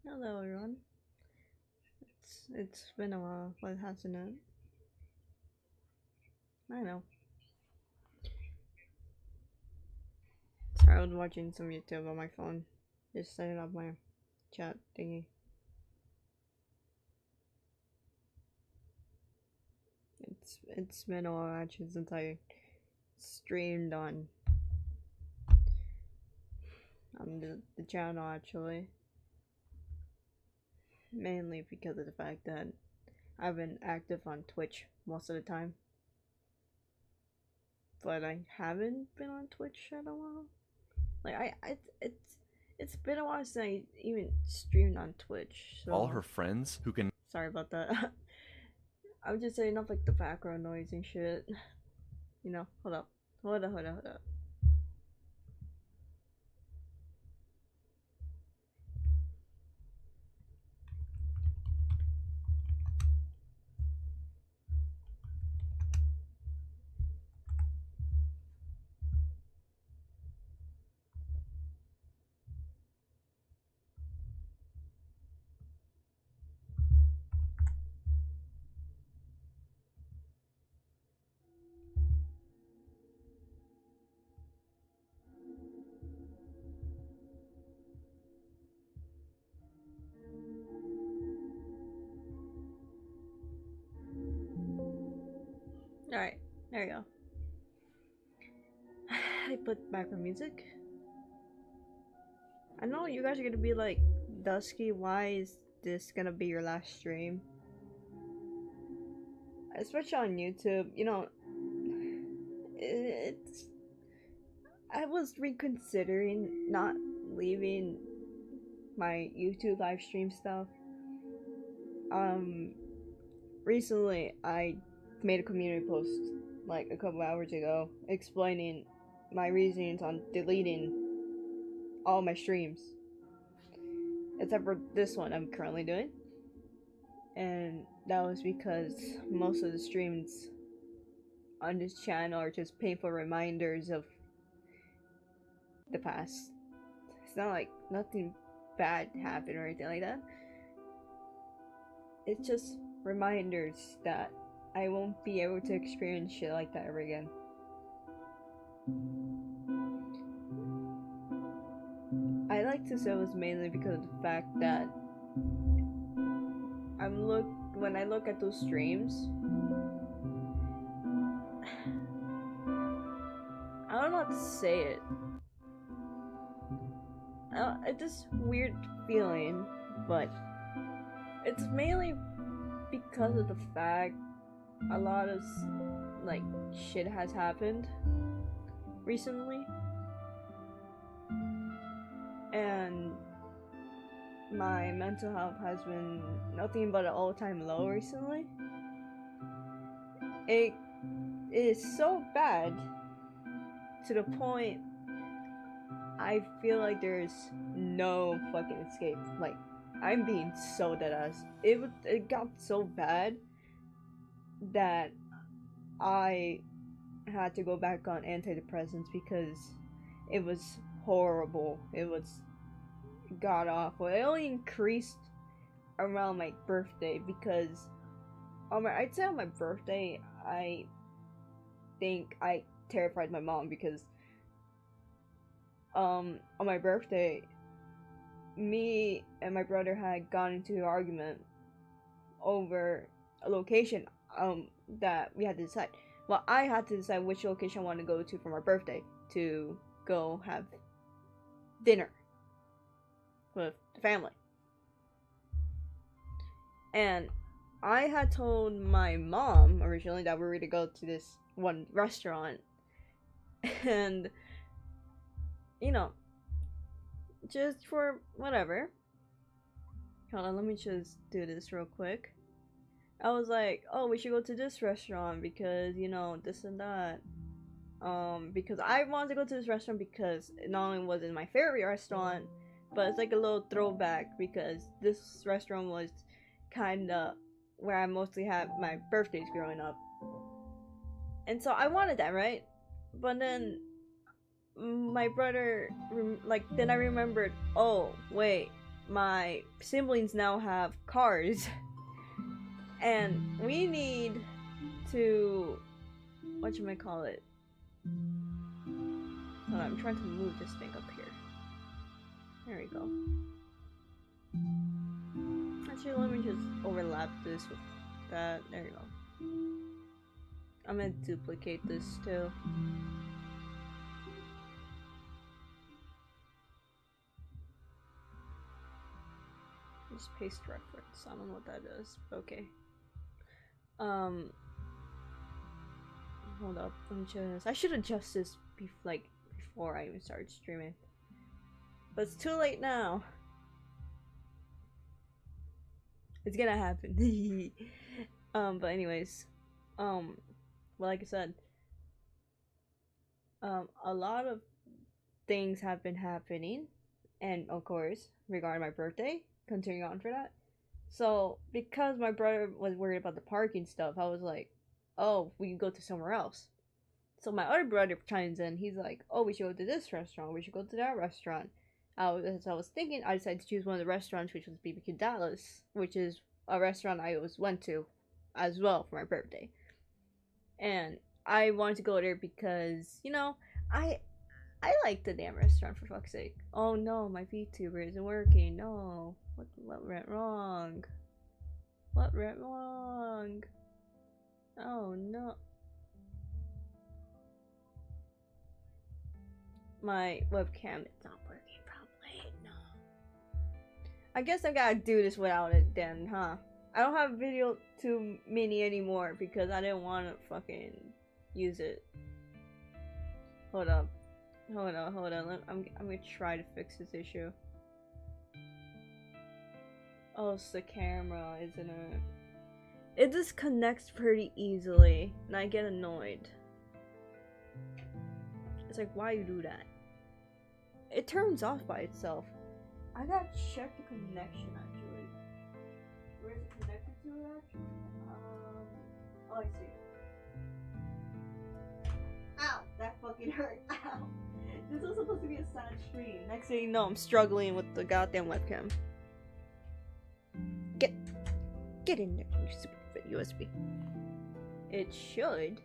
Hello everyone. It's been a while, but hasn't it? I know. Sorry, I was watching some YouTube on my phone. Just setting up my chat thingy. It's been a while actually since I streamed on the channel actually. Mainly because of the fact that I've been active on Twitch most of the time. But I haven't been on Twitch in a while. Like it's been a while since I even streamed on Twitch. All So her friends who can sorry about that. I'm just setting up like the background noise and shit. Hold up. Hold up. Alright, there you go. I put background music. I know you guys are gonna be like, Dusky, why is this gonna be your last stream? Especially on YouTube, it's. I was reconsidering not leaving my YouTube live stream stuff. Um, Recently I made a community post like a couple hours ago explaining my reasons on deleting all my streams except for this one I'm currently doing, and that was because most of the streams on this channel are just painful reminders of the past. It's not like nothing bad happened or anything like that. It's just reminders that I won't be able to experience shit like that ever again. I like to say it was mainly because of the fact that when I look at those streams, I don't know how to say it. It's this weird feeling, but it's mainly because of the fact a lot of like shit has happened recently, and my mental health has been nothing but an all-time low recently. It is so bad to the point I feel like there's no fucking escape. Like, I'm being so deadass. It got so bad that I had to go back on antidepressants because it was horrible. It was god awful. It only increased around my birthday because I'd say on my birthday I think I terrified my mom because on my birthday me and my brother had gone into an argument over a location that we had to decide. Well, I had to decide which location I want to go to for my birthday to go have dinner with the family. And I had told my mom originally that we were to go to this one restaurant, and just for whatever. Hold on, let me just do this real quick. I was like, oh, we should go to this restaurant because, this and that. Because I wanted to go to this restaurant because it not only was it my favorite restaurant, but it's like a little throwback because this restaurant was kinda where I mostly had my birthdays growing up. And so I wanted that, right? But then my brother, then I remembered, oh, wait. my siblings now have cars, and we need to, whatchamacallit? Hold on, I'm trying to move this thing up here. There we go. Actually, let me just overlap this with that. There you go. I'm gonna duplicate this too. Just paste reference. I don't know what that is. Okay. Hold up. I should adjust this before I even started streaming. But it's too late now. It's gonna happen. But anyways, well, like I said, a lot of things have been happening, and of course, regarding my birthday, continuing on for that. So, because my brother was worried about the parking stuff, I was like, oh, we can go to somewhere else. So my other brother chimes in, he's like, oh, we should go to this restaurant, we should go to that restaurant. As I was thinking, I decided to choose one of the restaurants, which was BBQ Dallas, which is a restaurant I always went to as well for my birthday. And I wanted to go there because, you know, I like the damn restaurant, for fuck's sake. Oh no, my VTuber isn't working. No. What went wrong? What went wrong? Oh no. My webcam is not working properly. No. I guess I gotta do this without it then, huh? I don't have Video Too Mini anymore because I didn't want to fucking use it. Hold up. Hold on. I'm gonna try to fix this issue. Oh, it's the camera, isn't it? It disconnects pretty easily, and I get annoyed. It's like, why you do that? It turns off by itself. I gotta check the connection actually. Where is it connected to actually? Oh, I see. Ow! That fucking hurt. Ow! This was supposed to be a sad stream. Next thing you know, I'm struggling with the goddamn webcam. Get in there, you stupid USB. It should,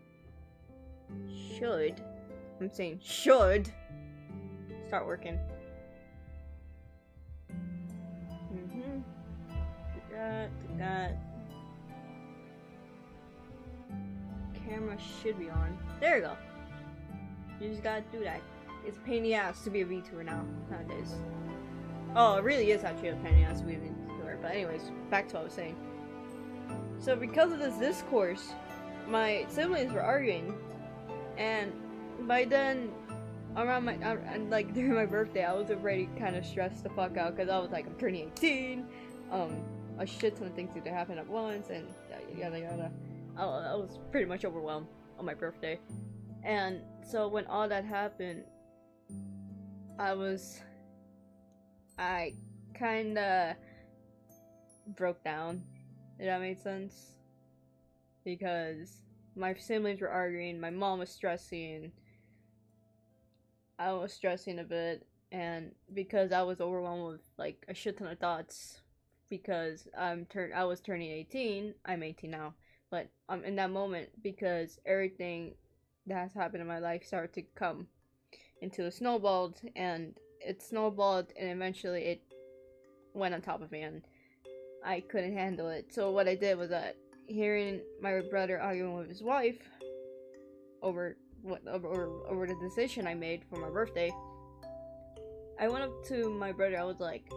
I'm saying should, start working. Do that. Camera should be on. There you go. You just gotta do that. It's a pain in the ass to be a VTuber nowadays. Oh, it really is actually a pain in the ass to be a VTuber. But anyways, back to what I was saying. So because of this discourse, my siblings were arguing, and by then, around like during my birthday, I was already kind of stressed the fuck out because I was like, I'm turning 18, a shit ton of things need to happen at once, and yada yada. I was pretty much overwhelmed on my birthday, and so when all that happened, I kinda broke down. If that made sense, because my siblings were arguing, my mom was stressing, I was stressing a bit, and because I was overwhelmed with like a shit ton of thoughts, because I was turning 18, I'm 18 now, but in that moment, because everything that has happened in my life started to come into a snowballed, and it snowballed, and eventually it went on top of me, and I couldn't handle it. So what I did was that, hearing my brother arguing with his wife over the decision I made for my birthday, I went up to my brother. I was like,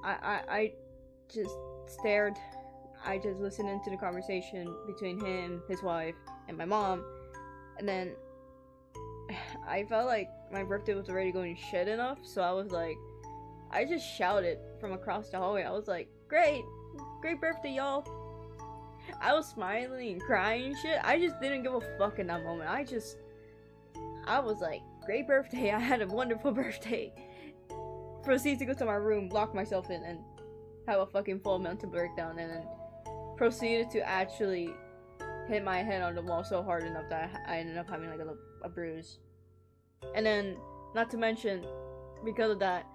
I just stared. I just listened into the conversation between him, his wife, and my mom, and then I felt like my birthday was already going to shit enough, so I was like, I just shouted from across the hallway. I was like, great birthday, y'all. I was smiling and crying and shit. I just didn't give a fuck in that moment. I was like, great birthday. I had a wonderful birthday. Proceed to go to my room, lock myself in, and have a fucking full mental breakdown, and then proceeded to actually hit my head on the wall so hard enough that I ended up having like a bruise. And then, not to mention, because of that,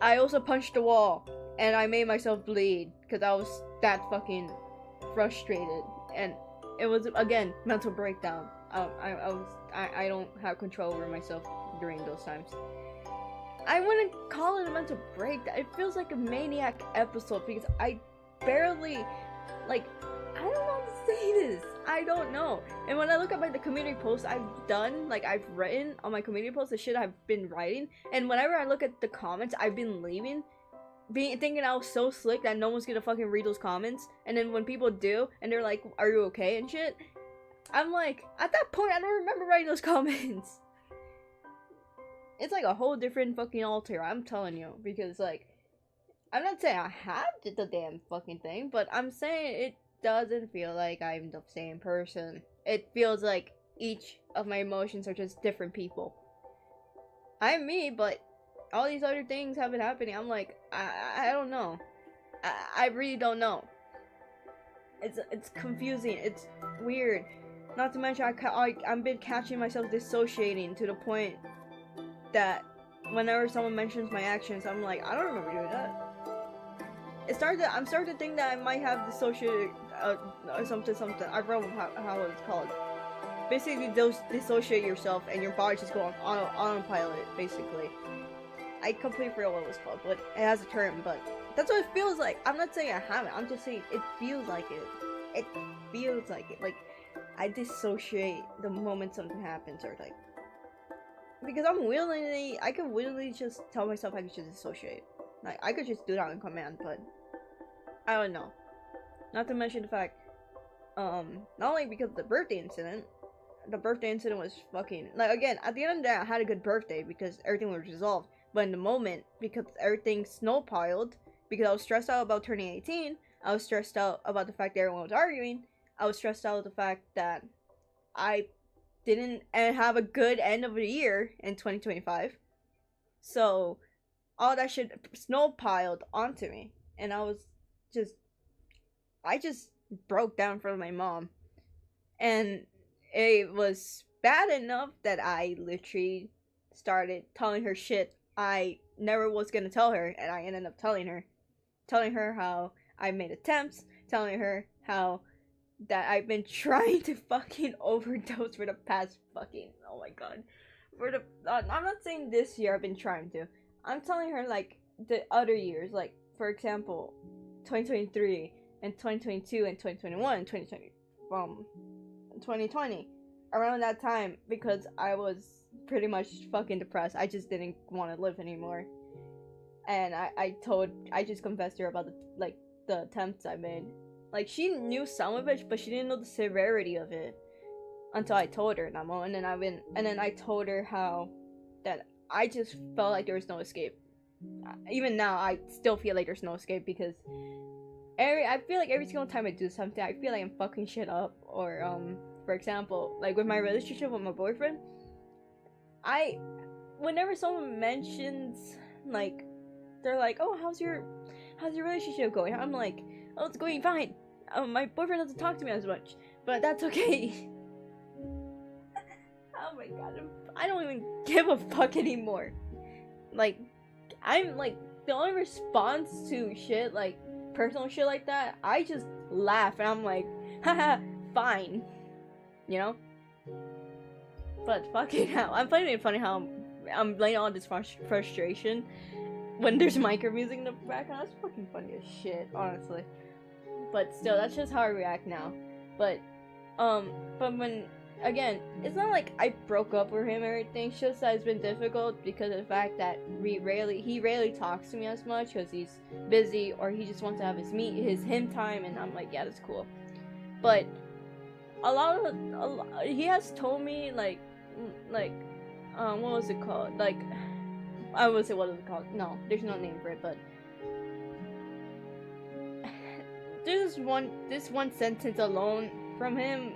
I also punched the wall, and I made myself bleed because I was that fucking frustrated, and it was again mental breakdown. I don't have control over myself during those times. I wouldn't call it a mental breakdown. It feels like a maniac episode because I barely, like, I don't know how to say this. I don't know. And when I look at the community posts I've done, like I've written on my community posts, the shit I've been writing, and whenever I look at the comments I've been leaving, thinking I was so slick that no one's gonna fucking read those comments, and then when people do, and they're like, "Are you okay?" and shit, I'm like, at that point I don't remember writing those comments. It's like a whole different fucking alter, I'm telling you, because like, I'm not saying I have the damn fucking thing, but I'm saying it doesn't feel like I'm the same person. It feels like each of my emotions are just different people. I'm me, but all these other things have been happening. I'm like, I don't know. I really don't know. It's confusing. It's weird. Not to mention, I've been catching myself dissociating to the point that whenever someone mentions my actions, I'm like, I don't remember doing that. I'm starting to think that I might have dissociated, something. I forgot how it's called. Basically, dissociate yourself and your body just go on autopilot, basically. I completely forgot what it was called, but it has a term, but that's what it feels like. I'm not saying I haven't, I'm just saying it feels like it. It feels like it. Like, I dissociate the moment something happens, or like, because I could willingly just tell myself I could just dissociate. Like, I could just do that on command, but I don't know. Not to mention the fact, not only because of the birthday incident was fucking, like, again, at the end of the day, I had a good birthday because everything was resolved, but in the moment, because everything snowpiled, because I was stressed out about turning 18, I was stressed out about the fact that everyone was arguing, I was stressed out with the fact that I didn't have a good end of the year in 2025, so all that shit snowpiled onto me, and I just broke down in front of my mom, and it was bad enough that I literally started telling her shit I never was gonna tell her, and I ended up telling her how I made attempts, telling her how that I've been trying to fucking overdose for the past fucking, oh my god, I'm not saying this year I've been trying to, I'm telling her like the other years, like for example 2023 and 2022 and 2021 and 2020, around that time, because I was pretty much fucking depressed. I just didn't want to live anymore, and I just confessed to her about the attempts I made. Like, she knew some of it, but she didn't know the severity of it until I told her. And then I told her how that I just felt like there was no escape. Even now, I still feel like there's no escape, because I feel like every single time I do something, I feel like I'm fucking shit up. Or for example, like with my relationship with my boyfriend, whenever someone mentions, like, they're like, "Oh, how's your relationship going?" I'm like, "Oh, it's going fine. My boyfriend doesn't talk to me as much, but that's okay." Oh my god, I don't even give a fuck anymore. Like, I'm like, the only response to shit, like personal shit like that, I just laugh and I'm like, haha, fine, you know? But fucking hell, I'm finding it funny how I'm laying all this frustration when there's micro music in the background. That's fucking funny as shit, honestly. But still, that's just how I react now. But when, again, it's not like I broke up with him or anything. It's just that it's been difficult because of the fact that he rarely talks to me as much because he's busy, or he just wants to have his him time, and I'm like, yeah, that's cool. But he has told me like what was it called? Like, I would say, what is it called? No, there's no name for it, but there's this one sentence alone from him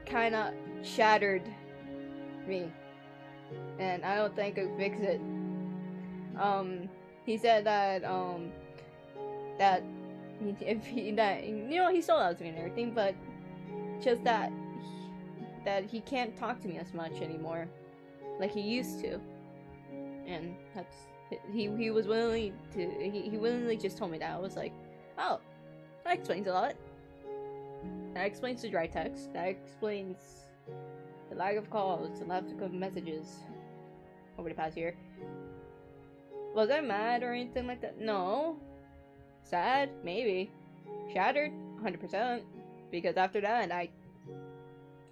kind of shattered me, and I don't think I could fix it. He said that he still loves me and everything, but just that he can't talk to me as much anymore like he used to. and that's he was willing to he willingly just told me that. I was like, oh, that explains a lot. That explains the dry text. That explains the lack of calls, the lack of messages over the past year. Was I mad or anything like that? No. Sad? Maybe. Shattered? 100%. Because after that,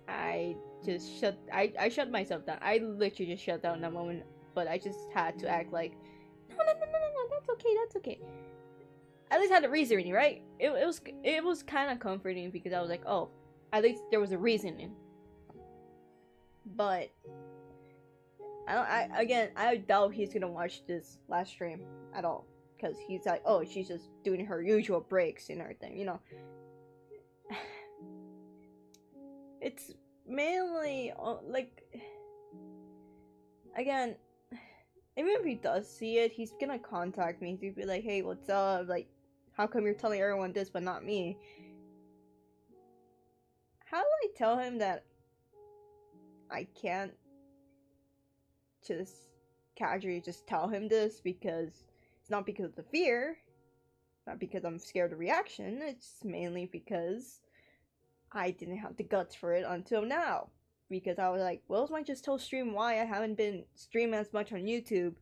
I just I shut myself down. I literally just shut down that moment. But I just had to act like, no, that's okay. At least I had a reasoning, right? It was kind of comforting because I was like, oh, at least there was a reasoning. But I doubt he's gonna watch this last stream at all, because he's like, oh, she's just doing her usual breaks and everything, you know. It's mainly like, again, even if he does see it, he's gonna contact me. He'd be like, hey, what's up? Like, how come you're telling everyone this but not me? How do I tell him that I can't just casually just tell him this? Because it's not because of the fear, not because I'm scared of the reaction, it's mainly because I didn't have the guts for it until now. Because I was like, well, I just told stream why I haven't been streaming as much on YouTube,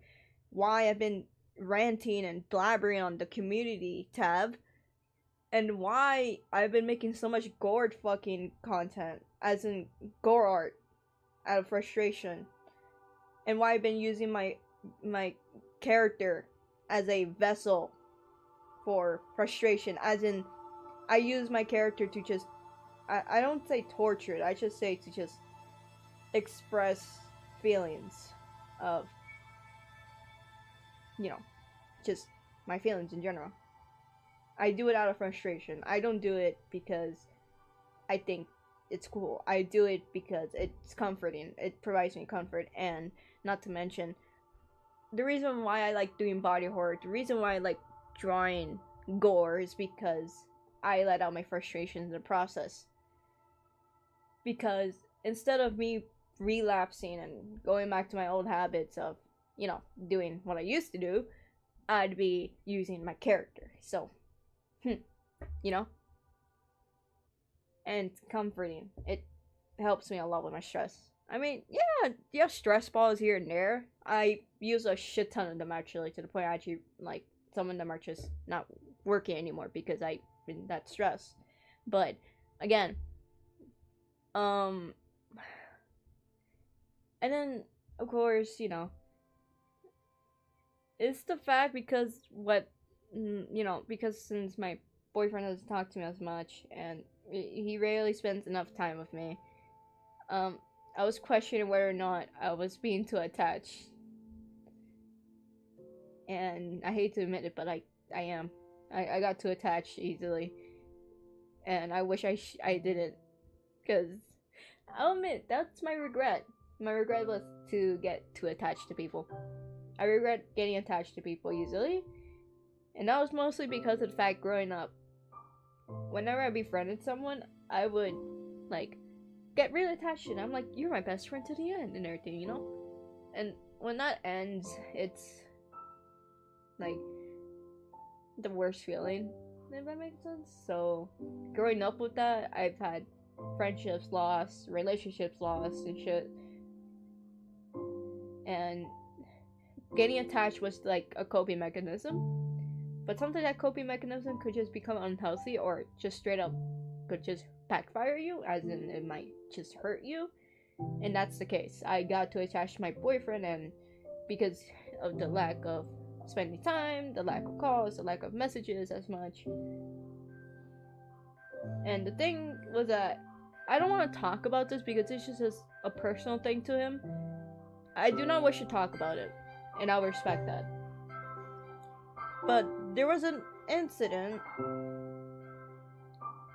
why I've been ranting and blabbering on the community tab, and why I've been making so much gored fucking content, as in gore art, out of frustration, and why I've been using my character as a vessel for frustration, as in I use my character to just I don't say torture it, I just say to just express feelings of, you know, just my feelings in general. I do it out of frustration. I don't do it because I think it's cool. I do it because it's comforting. It provides me comfort. And not to mention, the reason why I like doing body horror, the reason why I like drawing gore, is because I let out my frustrations in the process. Because instead of me relapsing and going back to my old habits of, you know, doing what I used to do, I'd be using my character. So, you know? And it's comforting. It helps me a lot with my stress. I mean, yeah, stress balls here and there. I use a shit ton of them, actually, to the point I actually, like, some of them are just not working anymore because I've been that stressed. But, again, and then, of course, you know, it's the fact because because since my boyfriend doesn't talk to me as much, and he rarely spends enough time with me, I was questioning whether or not I was being too attached. And I hate to admit it, but I am. I got too attached easily. And I wish I didn't. Because I'll admit, that's my regret. My regret was to get too attached to people. I regret getting attached to people easily. And that was mostly because of the fact growing up, whenever I befriended someone, I would, like, get really attached to them. I'm like, you're my best friend to the end and everything, you know? And when that ends, it's, like, the worst feeling, if that makes sense. So, growing up with that, I've had friendships lost, relationships lost, and shit. And getting attached was, like, a coping mechanism. But sometimes that coping mechanism could just become unhealthy, or just straight up could just backfire you, as in it might just hurt you. And that's the case. I got too attached to my boyfriend, and because of the lack of spending time, the lack of calls, the lack of messages as much. And the thing was that I don't want to talk about this because it's just a personal thing to him. I do not wish to talk about it, and I'll respect that. But there was an incident,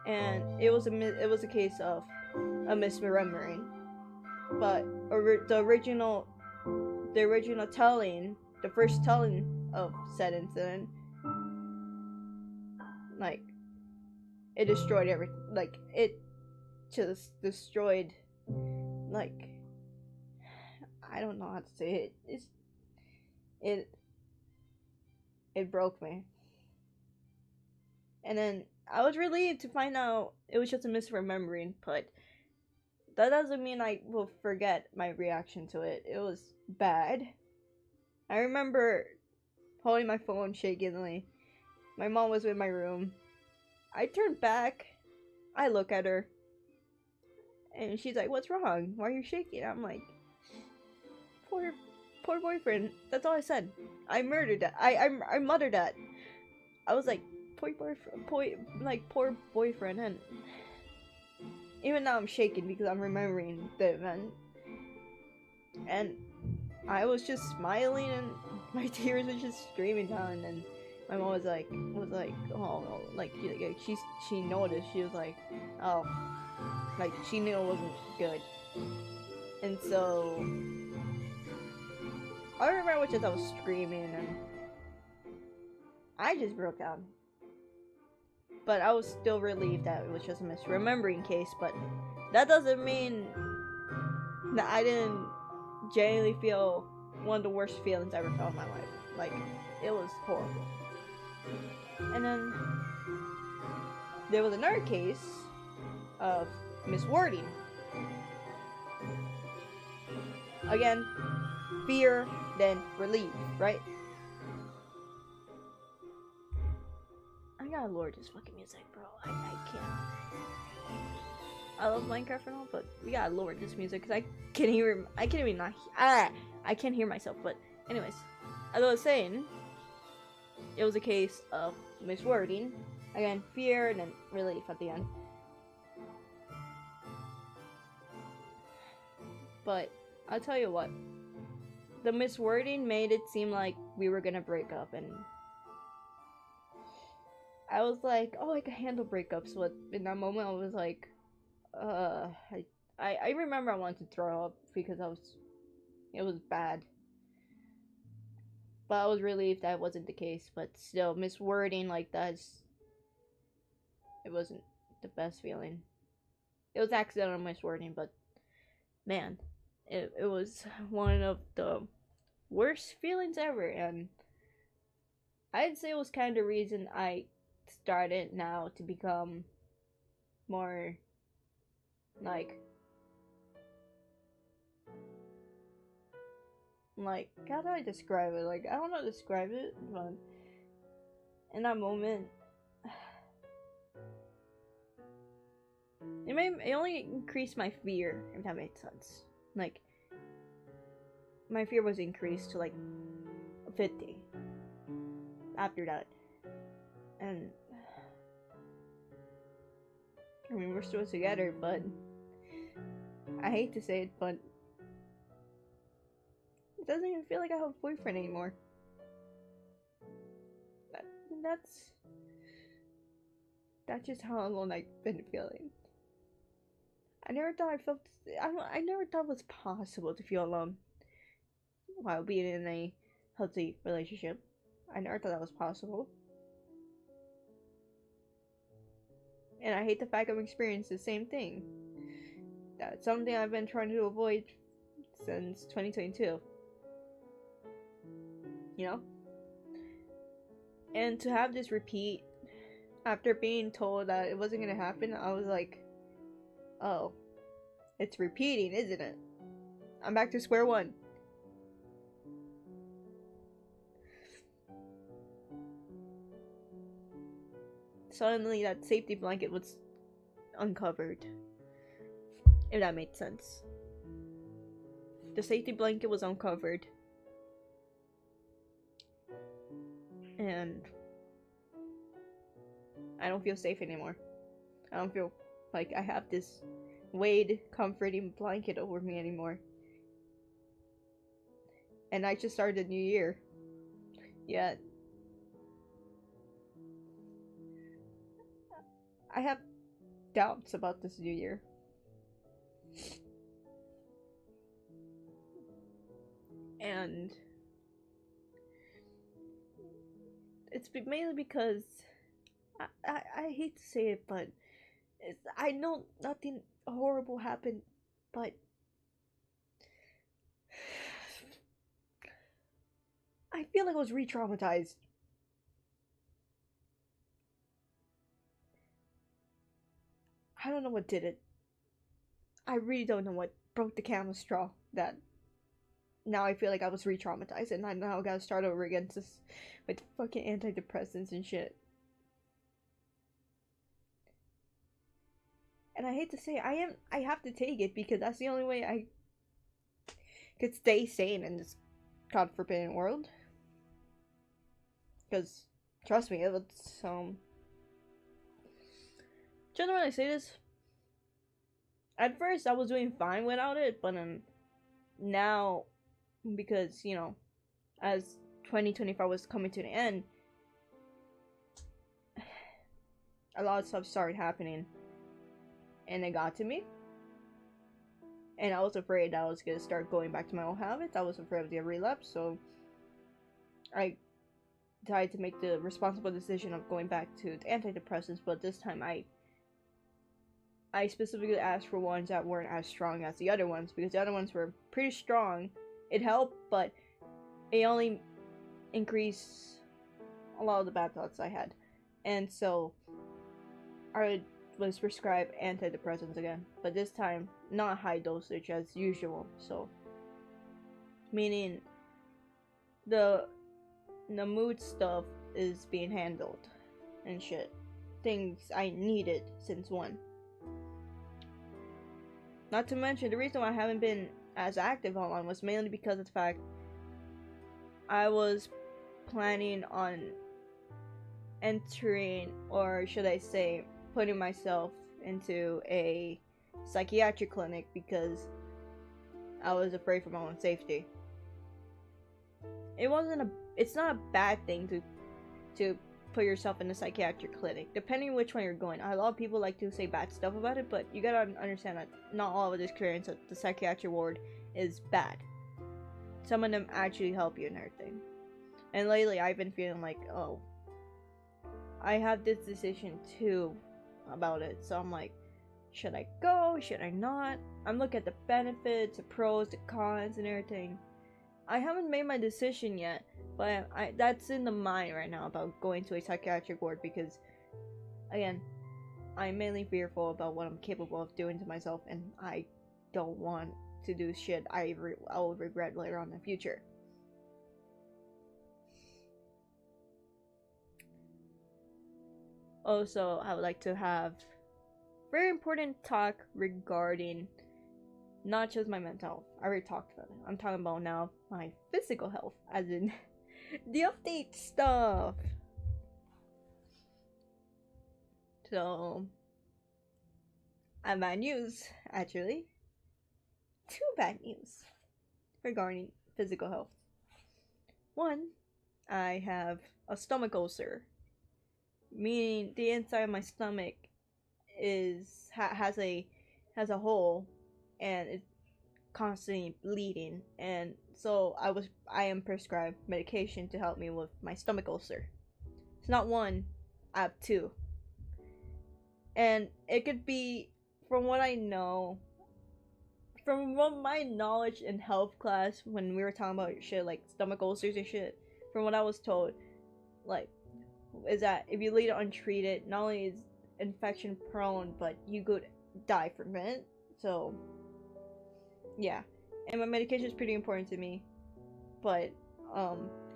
and it was a case of a misremembering. But the original telling, the first telling of said incident, like, it destroyed everything. Like, it just destroyed, like, I don't know how to say it. it it broke me. And then I was relieved to find out it was just a misremembering, but that doesn't mean I will forget my reaction to it. It was bad. I remember holding my phone shakingly. My mom was in my room. I turned back. I look at her. And she's like, "What's wrong? Why are you shaking?" I'm like, poor boyfriend. That's all I said. I murdered that. I muttered that. I was like, poor boyfriend, poor boyfriend. And even now I'm shaking because I'm remembering the event. And I was just smiling and my tears were just streaming down. And my mom was like, oh, like she noticed. She was like, oh, like she knew it wasn't good. And so I remember just I was screaming and I just broke down. But I was still relieved that it was just a misremembering case. But that doesn't mean that I didn't genuinely feel one of the worst feelings I ever felt in my life. Like, it was horrible. And then there was another case of miswording. Again, fear, then relief, right? I gotta lower this fucking music, bro. I can't. I love Minecraft and all, but we gotta lower this music because I can't even not. I can't hear myself. But anyways, as I was saying, it was a case of miswording. Again, fear and then relief at the end. But I'll tell you what, the miswording made it seem like we were gonna break up, and I was like, oh, I can handle breakups. But in that moment, I was like, I remember I wanted to throw up because it was bad. But I was relieved that wasn't the case. But still, miswording like that, it wasn't the best feeling. It was accidental miswording, but man, it was one of the worst feelings ever. And I'd say it was kind of the reason I started now to become more like how do I describe it? Like, I don't know how to describe it, but in that moment it only increased my fear, if that makes sense. Like, my fear was increased to like 50 after that. And I mean, we're still together, but I hate to say it, but it doesn't even feel like I have a boyfriend anymore. That's just how alone I've been feeling. I never thought I never thought it was possible to feel alone while being in a healthy relationship. I never thought that was possible. And I hate the fact I'm experiencing the same thing. That's something I've been trying to avoid since 2022. You know? And to have this repeat after being told that it wasn't gonna happen, I was like, oh, it's repeating, isn't it? I'm back to square one. Suddenly, that safety blanket was uncovered. If that made sense. The safety blanket was uncovered. And I don't feel safe anymore. I don't feel like I have this weighted, comforting blanket over me anymore. And I just started a new year. Yet I have doubts about this new year. And it's mainly because I hate to say it, but I know nothing horrible happened, but I feel like I was re-traumatized. I don't know what did it. I really don't know what broke the camel's straw that now I feel like I was re-traumatized and I now gotta start over again just with fucking antidepressants and shit. And I hate to say I have to take it because that's the only way I could stay sane in this god forbidden world. Because trust me, it's generally I say this. At first I was doing fine without it, but now, because as 2025 was coming to the end, a lot of stuff started happening, and it got to me. And I was afraid that I was gonna start going back to my old habits. I was afraid of the relapse, so I decided to make the responsible decision of going back to the antidepressants. But this time, I specifically asked for ones that weren't as strong as the other ones, because the other ones were pretty strong. It helped, but it only increased a lot of the bad thoughts I had. And so I was prescribed antidepressants again, but this time not high dosage as usual. So meaning the mood stuff is being handled and shit. Things I needed since one. Not to mention, the reason why I haven't been as active online was mainly because of the fact I was planning on entering, or should I say, putting myself into a psychiatric clinic because I was afraid for my own safety. It's not a bad thing to put yourself in a psychiatric clinic, depending which one you're going. A lot of people like to say bad stuff about it, but you gotta understand that not all of the experience at the psychiatric ward is bad. Some of them actually help you and everything. And lately I've been feeling like, oh, I have this decision too about it. So I'm like, should I go? Should I not? I'm looking at the benefits, the pros, the cons, and everything. I haven't made my decision yet, but that's in the mind right now about going to a psychiatric ward because, again, I'm mainly fearful about what I'm capable of doing to myself, and I don't want to do shit I will regret later on in the future. Also, I would like to have very important talk regarding not just my mental health. I already talked about it. I'm talking about now my physical health, as in the update stuff. So, I have bad news, actually. 2 bad news regarding physical health. One, I have a stomach ulcer, meaning the inside of my stomach has a hole, and it's constantly bleeding, and so I am prescribed medication to help me with my stomach ulcer. It's not one, I have 2. And it could be, from what I know, from what my knowledge in health class when we were talking about shit like stomach ulcers and shit, from what I was told, like, is that if you leave it untreated, not only is infection prone, but you could die from it. So yeah, and my medication is pretty important to me, but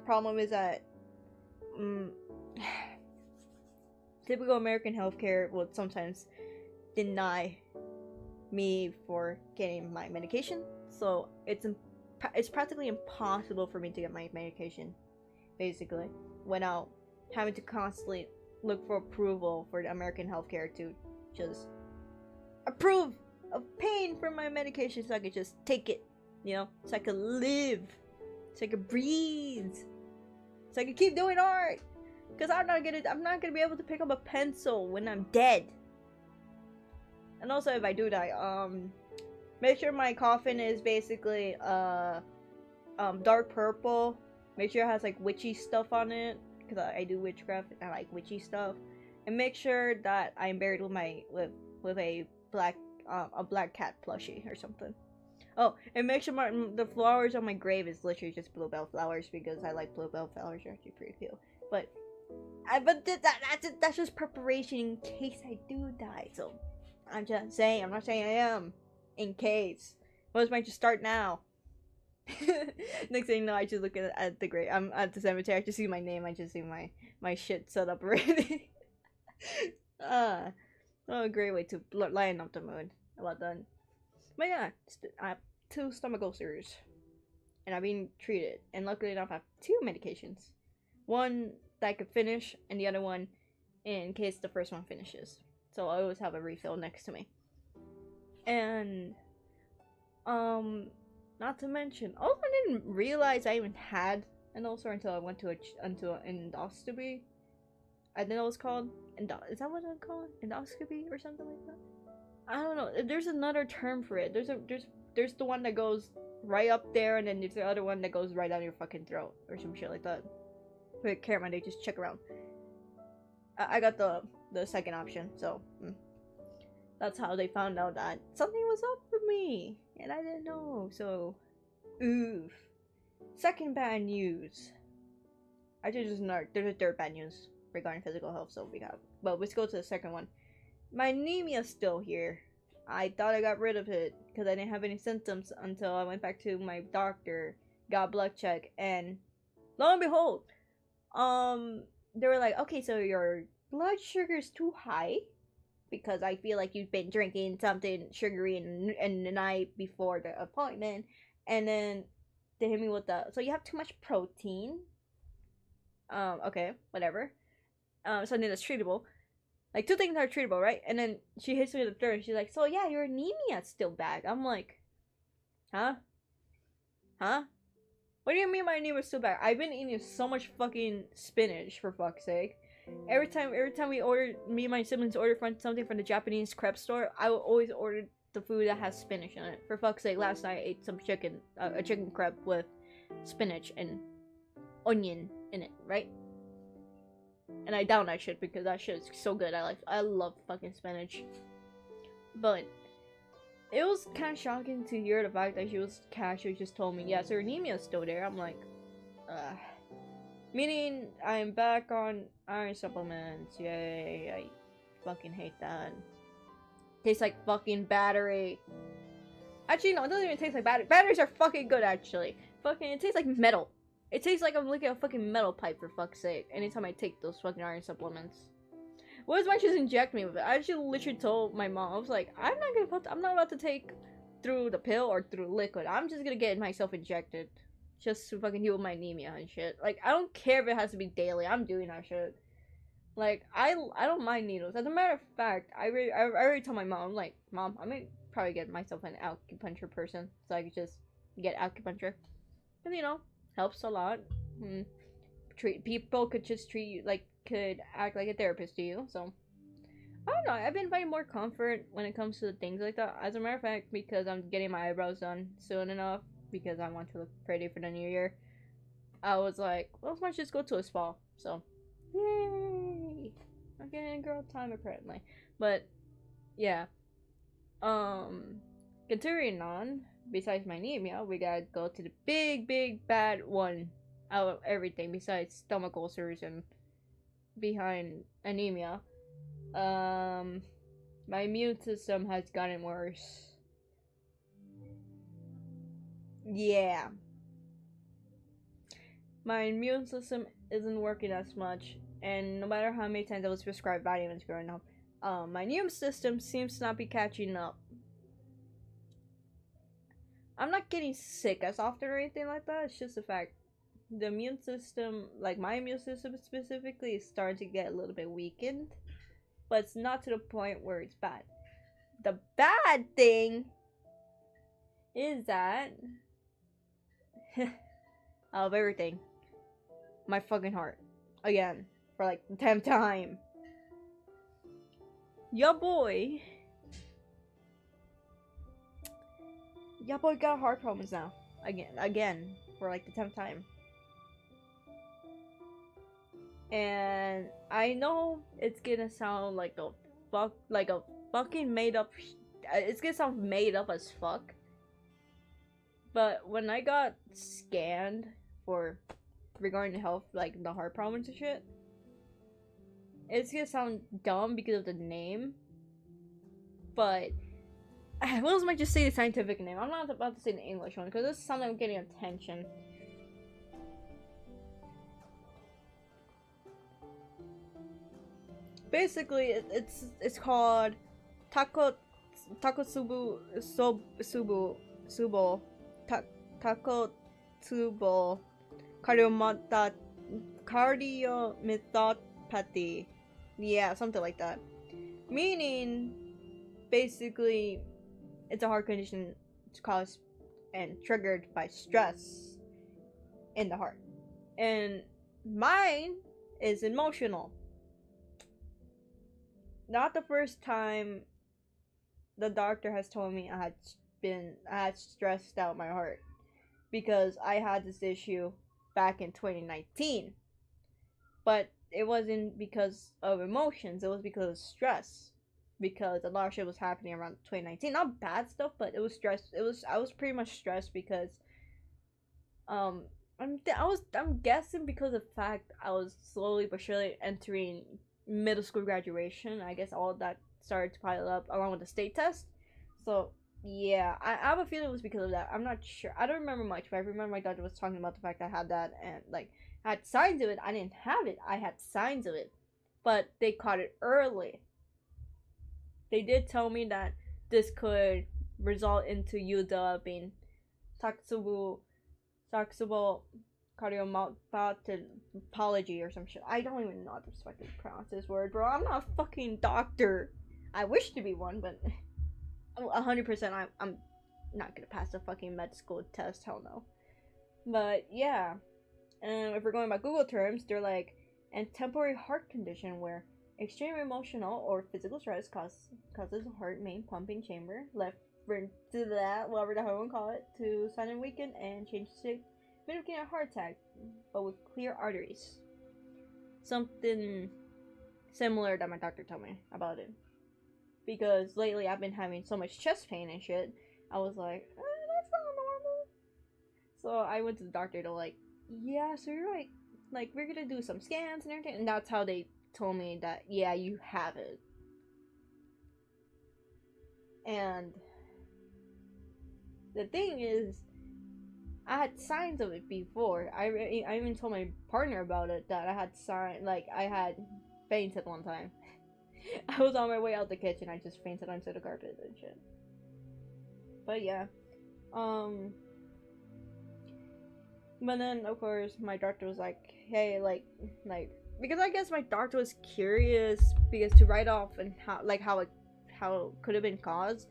problem is that typical American healthcare will sometimes deny me for getting my medication, so it's practically impossible for me to get my medication, basically, without having to constantly look for approval for the American healthcare to just approve of paying for my medication so I could just take it, so I could live, so I could breathe, so I could keep doing art. Because I'm not gonna be able to pick up a pencil when I'm dead. And also, if I do die, make sure my coffin is basically dark purple. Make sure it has like witchy stuff on it, because I do witchcraft and I like witchy stuff. And make sure that I'm buried with a black cat plushie or something. Oh, and make sure the flowers on my grave is literally just bluebell flowers because I like bluebell flowers. They're actually pretty cool. But that's just preparation in case I do die. So I'm just saying. I'm not saying I am. In case. Well, might just start now. Next thing you know, I just look at the grave. I'm at the cemetery. I just see my name. I just see my shit set up already. Oh, a great way to lighten up the mood. Well done. But yeah, I have 2 stomach ulcers, and I've been treated. And luckily enough, I have 2 medications. One that I could finish, and the other one in case the first one finishes. So I always have a refill next to me. And not to mention, also I didn't realize I even had an ulcer until I went to an endoscopy. I think it was called is that what it's called? Endoscopy or something like that? I don't know. There's another term for it. There's the one that goes right up there, and then there's the other one that goes right down your fucking throat or some shit like that. Wait, camera, they just check around. I got the second option, so that's how they found out that something was up with me, and I didn't know. So, oof. Second bad news. Actually, there's a third bad news regarding physical health. So well, let's go to the second one. My anemia's still here. I thought I got rid of it because I didn't have any symptoms until I went back to my doctor, got blood check, and lo and behold, they were like, okay, so your blood sugar is too high because I feel like you've been drinking something sugary in the night before the appointment, and then they hit me with so you have too much protein. Okay, whatever. Something that's treatable. Like 2 things that are treatable, right? And then she hits me with the third. And she's like, "So yeah, your anemia's still bad." I'm like, "Huh? Huh? What do you mean my anemia's still bad? I've been eating so much fucking spinach for fuck's sake. Every time me and my siblings order something from the Japanese crepe store, I will always order the food that has spinach in it. For fuck's sake, last night I ate some chicken, a chicken crepe with spinach and onion in it, right? And I down that shit because that shit is so good. I love fucking spinach. But it was kind of shocking to hear the fact that she just told me, yeah, so her anemia is still there. I'm like, meaning I'm back on iron supplements. Yay, I fucking hate that. Tastes like fucking battery. Actually, no, it doesn't even taste like battery. Batteries are fucking good, actually. Fucking, it tastes like metal. It tastes like I'm licking a fucking metal pipe, for fuck's sake, anytime I take those fucking iron supplements. What is my just inject me with it? I actually literally told my mom, I was like, I'm not about to take through the pill or through liquid. I'm just gonna get myself injected. Just to fucking heal my anemia and shit. Like, I don't care if it has to be daily. I'm doing that shit. Like, I don't mind needles. As a matter of fact, I already told my mom, I'm like, Mom, I'm gonna probably get myself an acupuncture person. So I could just get acupuncture. And, you know, helps a lot. People could just treat you could act like a therapist to you. So I don't know. I've been finding more comfort when it comes to things like that. As a matter of fact, because I'm getting my eyebrows done soon enough, because I want to look pretty for the new year, I was like, well, let's just go to a spa. So yay! I'm getting girl time apparently. But yeah, continuing on. Besides my anemia, we gotta go to the big bad one out of everything besides stomach ulcers and behind anemia. My immune system has gotten worse. Yeah. My immune system isn't working as much, and no matter how many times I was prescribed vitamins growing up, my immune system seems to not be catching up. I'm not getting sick as often or anything like that. It's just the fact the immune system, like my immune system specifically, is starting to get a little bit weakened, but it's not to the point where it's bad. The bad thing is that out of everything, my fucking heart again for like the 10th time. Your boy got heart problems now. Again for like the 10th time. And I know it's gonna sound like a fucking made up. It's gonna sound made up as fuck. But when I got scanned for regarding health, like the heart problems and shit, it's gonna sound dumb because of the name, but I will as much just say the scientific name. I'm not about to say the English one because this sounds like I'm getting attention. Basically, it's called Takotsubo Subo Takotsubo cardiomyopathy. Yeah, something like that. Meaning, basically, it's a heart condition caused and triggered by stress in the heart. And mine is emotional. Not the first time the doctor has told me I had stressed out my heart, because I had this issue back in 2019. But it wasn't because of emotions, it was because of stress. Because a lot of shit was happening around 2019. Not bad stuff, but it was stress. I was pretty much stressed because I'm guessing because of the fact I was slowly but surely entering middle school graduation. I guess all of that started to pile up along with the state test. So yeah, I have a feeling it was because of that. I'm not sure. I don't remember much, but I remember my doctor was talking about the fact I had that, and like I had signs of it. I didn't have it. I had signs of it, but they caught it early. They did tell me that this could result into you developing Taksubu cardiomyopathy or some shit. I don't even know how to fucking pronounce this word, bro. I'm not a fucking doctor. I wish to be one, but 100% I'm not gonna pass the fucking med school test. Hell no. But yeah, and if we're going by Google terms, they're like a temporary heart condition where extreme emotional or physical stress causes the heart main pumping chamber left to that, whatever the hell we call it, to sudden weaken and change to mimicking a heart attack, but with clear arteries. Something similar that my doctor told me about it. Because lately I've been having so much chest pain and shit, I was like, that's not normal. So I went to the doctor to like, yeah, so you're like we're gonna do some scans and everything, and that's how they told me that, yeah, you have it. And the thing is, I had signs of it before. I even told my partner about it, that I had like I had fainted one time. I was on my way out the kitchen. I just fainted onto the carpet and shit. But yeah, but then of course my doctor was like, hey, like because I guess my doctor was curious, because to write off and how it could have been caused,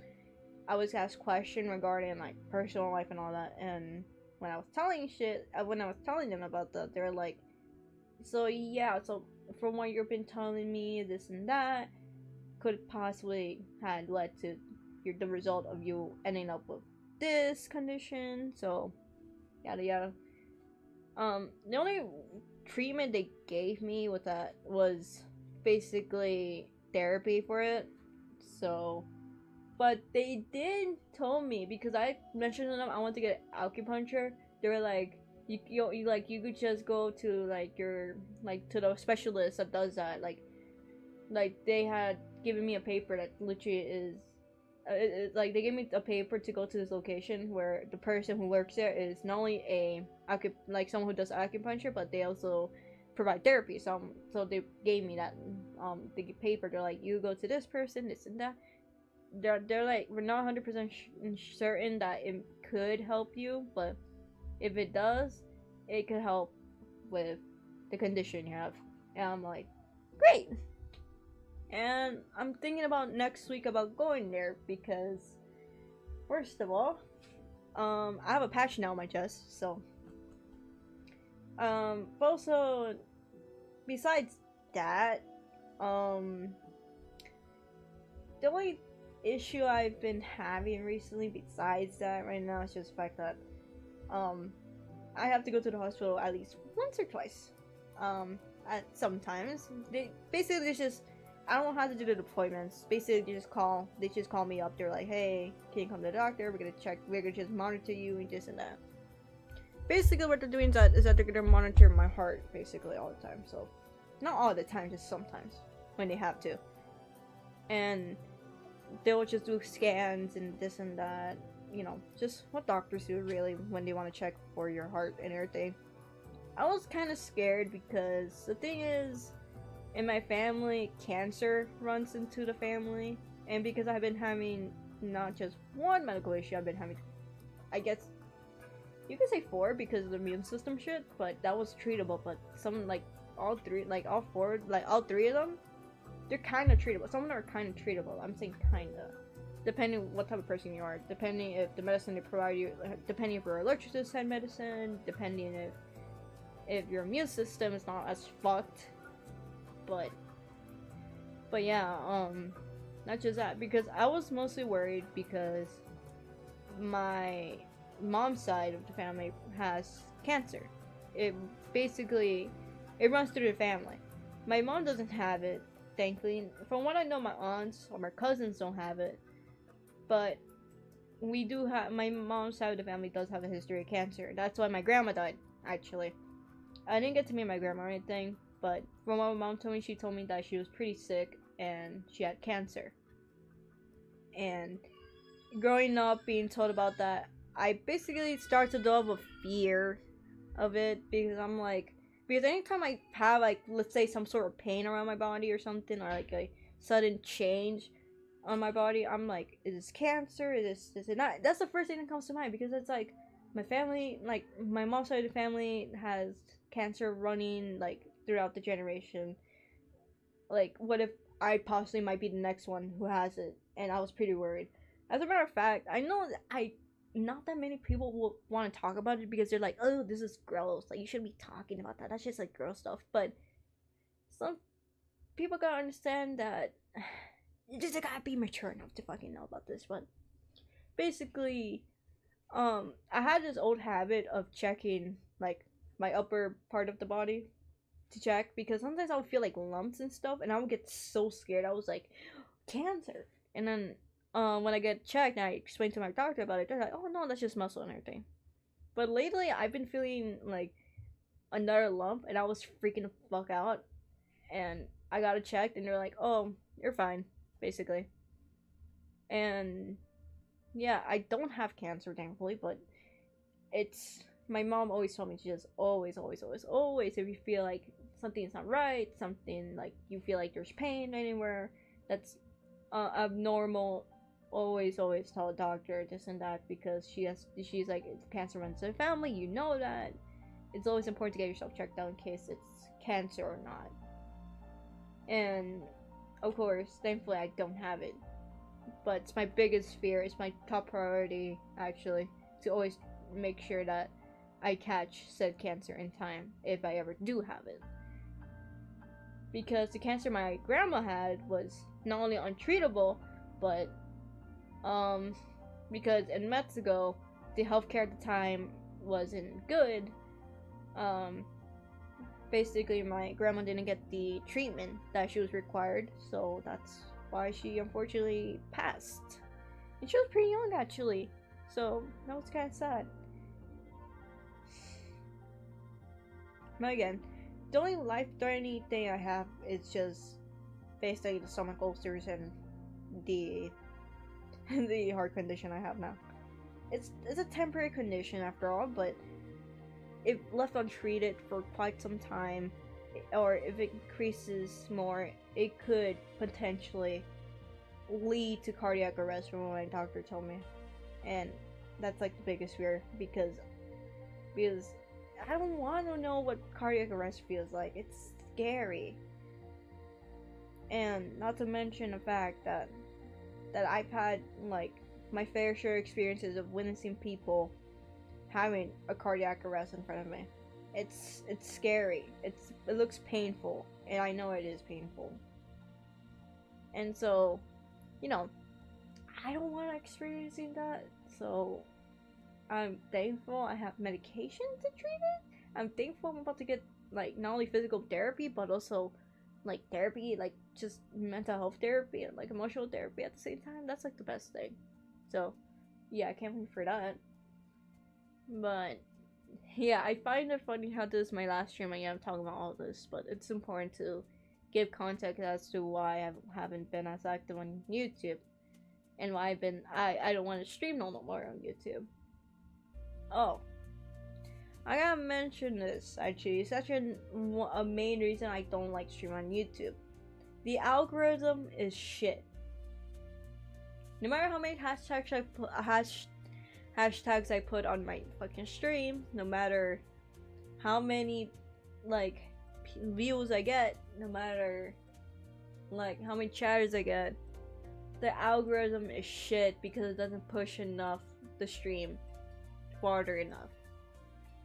I was asked question regarding like personal life and all that. And when I was telling them about that, they're like, so yeah, so from what you've been telling me, this and that could possibly had led to the result of you ending up with this condition. So yada yada. The only treatment they gave me with that was basically therapy for it. So, but they did tell me, because I mentioned to them I want to get acupuncture. They were like, you could just go to like your to the specialist that does that. Like they had given me a paper that literally is like they gave me a paper to go to this location where the person who works there is not only someone who does acupuncture, but they also provide therapy. So they gave me that the paper. They're like, you go to this person, this and that. They're like, we're not 100% certain that it could help you, but if it does, it could help with the condition you have. And I'm like, great. And I'm thinking about next week about going there because, first of all, I have a patch now on my chest, so. But also, besides that, the only issue I've been having recently besides that right now is just the fact that, I have to go to the hospital at least once or twice. At sometimes. Basically, it's just I don't have to do the deployments. Basically, they just call me up. They're like, hey, can you come to the doctor? We're gonna just monitor you and this and that. Basically, what they're doing is that they're gonna monitor my heart basically all the time. So, not all the time, just sometimes when they have to. And they'll just do scans and this and that. You know, just what doctors do really when they want to check for your heart and everything. I was kind of scared because the thing is, in my family, cancer runs into the family, and because I've been having not just one medical issue, I've been having, I guess, you could say 4 because of the immune system shit, but that was treatable. But some, like, all 3, like, all 4, like, all 3 of them, they're kind of treatable. Some of them are kind of treatable. I'm saying kinda. Depending what type of person you are, depending if the medicine they provide you, depending if you're allergic to said medicine, depending if your immune system is not as fucked. But yeah, not just that, because I was mostly worried because my mom's side of the family has cancer. It basically, it runs through the family. My mom doesn't have it, thankfully. From what I know, my aunts or my cousins don't have it. But we do have, my mom's side of the family does have a history of cancer. That's why my grandma died, actually. I didn't get to meet my grandma or anything, but from what my mom told me, she told me that she was pretty sick and she had cancer. And growing up, being told about that, I basically start to develop a fear of it because I'm like, because anytime I have, like, let's say some sort of pain around my body or something, or like a sudden change on my body, I'm like, is this cancer? Is it not? That's the first thing that comes to mind because it's like my family, like my mom's side of the family has cancer running like throughout the generation. Like, what if I possibly might be the next one who has it? And I was pretty worried. As a matter of fact, I know that not that many people will want to talk about it because they're like, oh, this is gross. Like, you shouldn't be talking about that. That's just like girl stuff. But some people gotta understand that you just gotta be mature enough to fucking know about this. But basically, I had this old habit of checking like my upper part of the body to check because sometimes I would feel like lumps and stuff, and I would get so scared. I was like, cancer. And then when I get checked and I explain to my doctor about it, they're like, oh no, that's just muscle and everything. But lately, I've been feeling like another lump, and I was freaking the fuck out. And I got it checked, and they're like, oh, you're fine, basically. And yeah, I don't have cancer, thankfully, but it's, my mom always told me to just always, if you feel like something's not right, something like you feel like there's pain anywhere that's abnormal, always tell a doctor this and that because she's like, it's cancer runs in the family, you know that. It's always important to get yourself checked out in case it's cancer or not. And of course, thankfully I don't have it. But it's my biggest fear, it's my top priority actually, to always make sure that I catch said cancer in time if I ever do have it. Because the cancer my grandma had was not only untreatable, but because in Mexico the healthcare at the time wasn't good. Basically my grandma didn't get the treatment that she was required, so that's why she unfortunately passed. And she was pretty young actually, so that was kind of sad. But again, the only life-threatening thing I have is just basically the stomach ulcers and the the heart condition I have now. It's a temporary condition after all, but if left untreated for quite some time, or if it increases more, it could potentially lead to cardiac arrest from what my doctor told me. And that's like the biggest fear because I don't want to know what cardiac arrest feels like. It's scary. And not to mention the fact that I've had like my fair share of experiences of witnessing people having a cardiac arrest in front of me. It's scary. It looks painful, and I know it is painful. And so, you know, I don't want to experiencing that. So I'm thankful I have medication to treat it. I'm thankful I'm about to get like not only physical therapy but also like therapy, like just mental health therapy and like emotional therapy at the same time, that's like the best thing. So yeah, I can't wait for that. But yeah, I find it funny how this is my last stream. I'm talking about all this, but it's important to give context as to why I haven't been as active on YouTube and why I don't want to stream no more on YouTube. Oh, I gotta mention this actually. It's actually a main reason I don't like stream on YouTube. The algorithm is shit. No matter how many hashtags I put on my fucking stream, no matter how many like views I get, no matter like how many chatters I get, the algorithm is shit because it doesn't push enough the stream farther enough.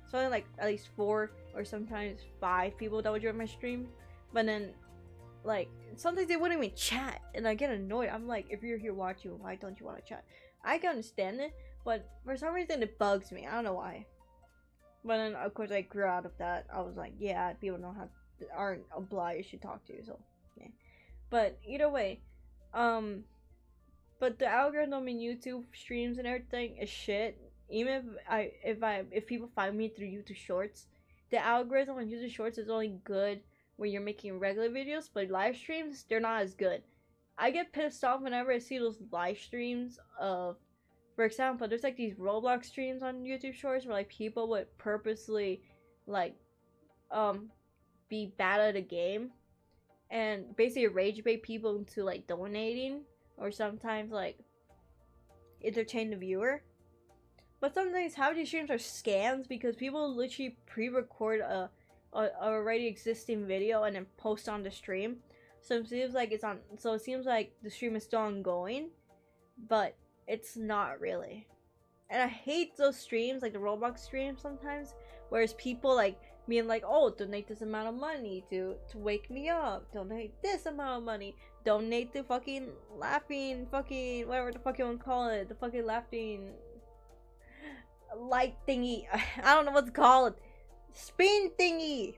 So only like at least 4 or sometimes 5 people that would join my stream, but then like sometimes they wouldn't even chat, and I get annoyed. I'm like, if you're here watching, why don't you want to chat? I can understand it, but for some reason it bugs me. I don't know why. But then of course I grew out of that. I was like, yeah, people aren't obliged to talk to you, so yeah. But either way, but the algorithm in YouTube streams and everything is shit. Even if people find me through YouTube Shorts, the algorithm on YouTube Shorts is only good when you're making regular videos, but live streams, they're not as good. I get pissed off whenever I see those live streams of, for example, there's like these Roblox streams on YouTube Shorts where like people would purposely like be bad at a game and basically rage bait people into like donating, or sometimes like entertain the viewer. But sometimes half these streams are scams because people literally pre-record a already existing video and then post on the stream. So it seems like it seems like the stream is still ongoing, but it's not really. And I hate those streams, like the Roblox streams sometimes, whereas people like being like, oh, donate this amount of money to wake me up, donate this amount of money, donate the fucking laughing fucking whatever the fuck you want to call it, the fucking laughing light thingy. I don't know what to call it. Spin thingy.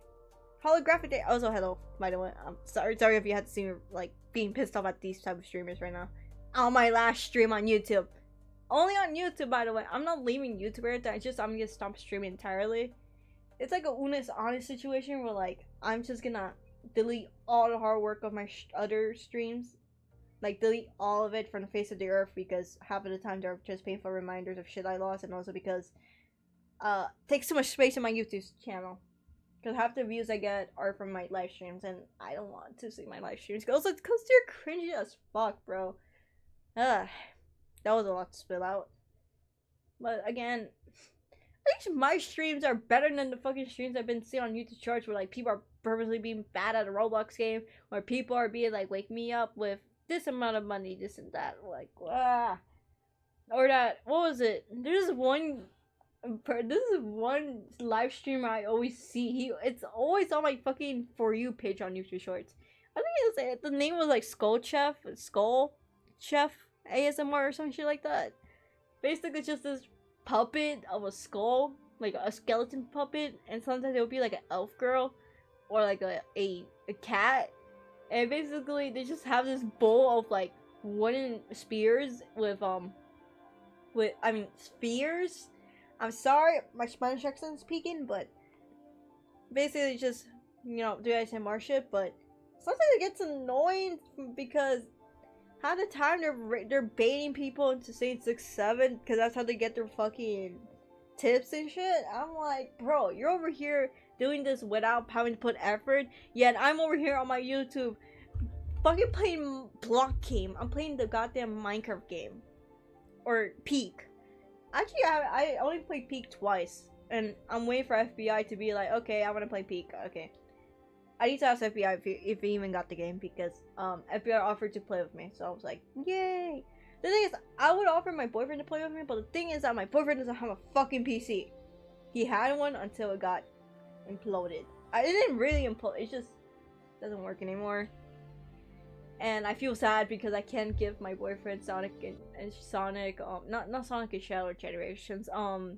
Holographic day. Also, hello, by the way. I'm sorry if you had to see me like being pissed off at these type of streamers right now. On my last stream on YouTube. Only on YouTube, by the way. I'm not leaving YouTube or anything. I'm gonna stop streaming entirely. It's like a Unis honest situation where like I'm just gonna delete all the hard work of my other streams. Like delete all of it from the face of the earth, because half of the time they're just painful reminders of shit I lost, and also because it takes too much space in my YouTube channel. Because half the views I get are from my live streams, and I don't want to see my live streams. Because they're cringy as fuck, bro. That was a lot to spill out. But again, at least my streams are better than the fucking streams I've been seeing on YouTube Shorts, where like people are purposely being bad at a Roblox game, or people are being like, wake me up with this amount of money, this and that, like, or that, what was it? This is one live streamer I always see. It's always on my fucking For You page on YouTube Shorts. I think the name was like Skull Chef ASMR or some shit like that. Basically, it's just this puppet of a skull, like a skeleton puppet, and sometimes it would be like an elf girl or like a cat. And basically, they just have this bowl of like wooden spears with spheres. I'm sorry, my Spanish accent's peaking, but basically just, do ASMR shit. But sometimes it gets annoying because half the time they're baiting people into saying 6-7 because that's how they get their fucking tips and shit. I'm like, bro, you're over here doing this without having to put effort, yet I'm over here on my YouTube fucking playing Block Game. I'm playing the goddamn Minecraft game. Or Peak. Actually, I only played Peak twice, and I'm waiting for FBI to be like, okay, I want to play Peak. Okay, I need to ask FBI if he even got the game, because FBI offered to play with me, so I was like, yay. The thing is, I would offer my boyfriend to play with me, but the thing is that my boyfriend doesn't have a fucking PC. He had one until it got imploded. I didn't really implode, it just doesn't work anymore. And I feel sad because I can't give my boyfriend Sonic and Sonic, not Sonic and Shadow Generations,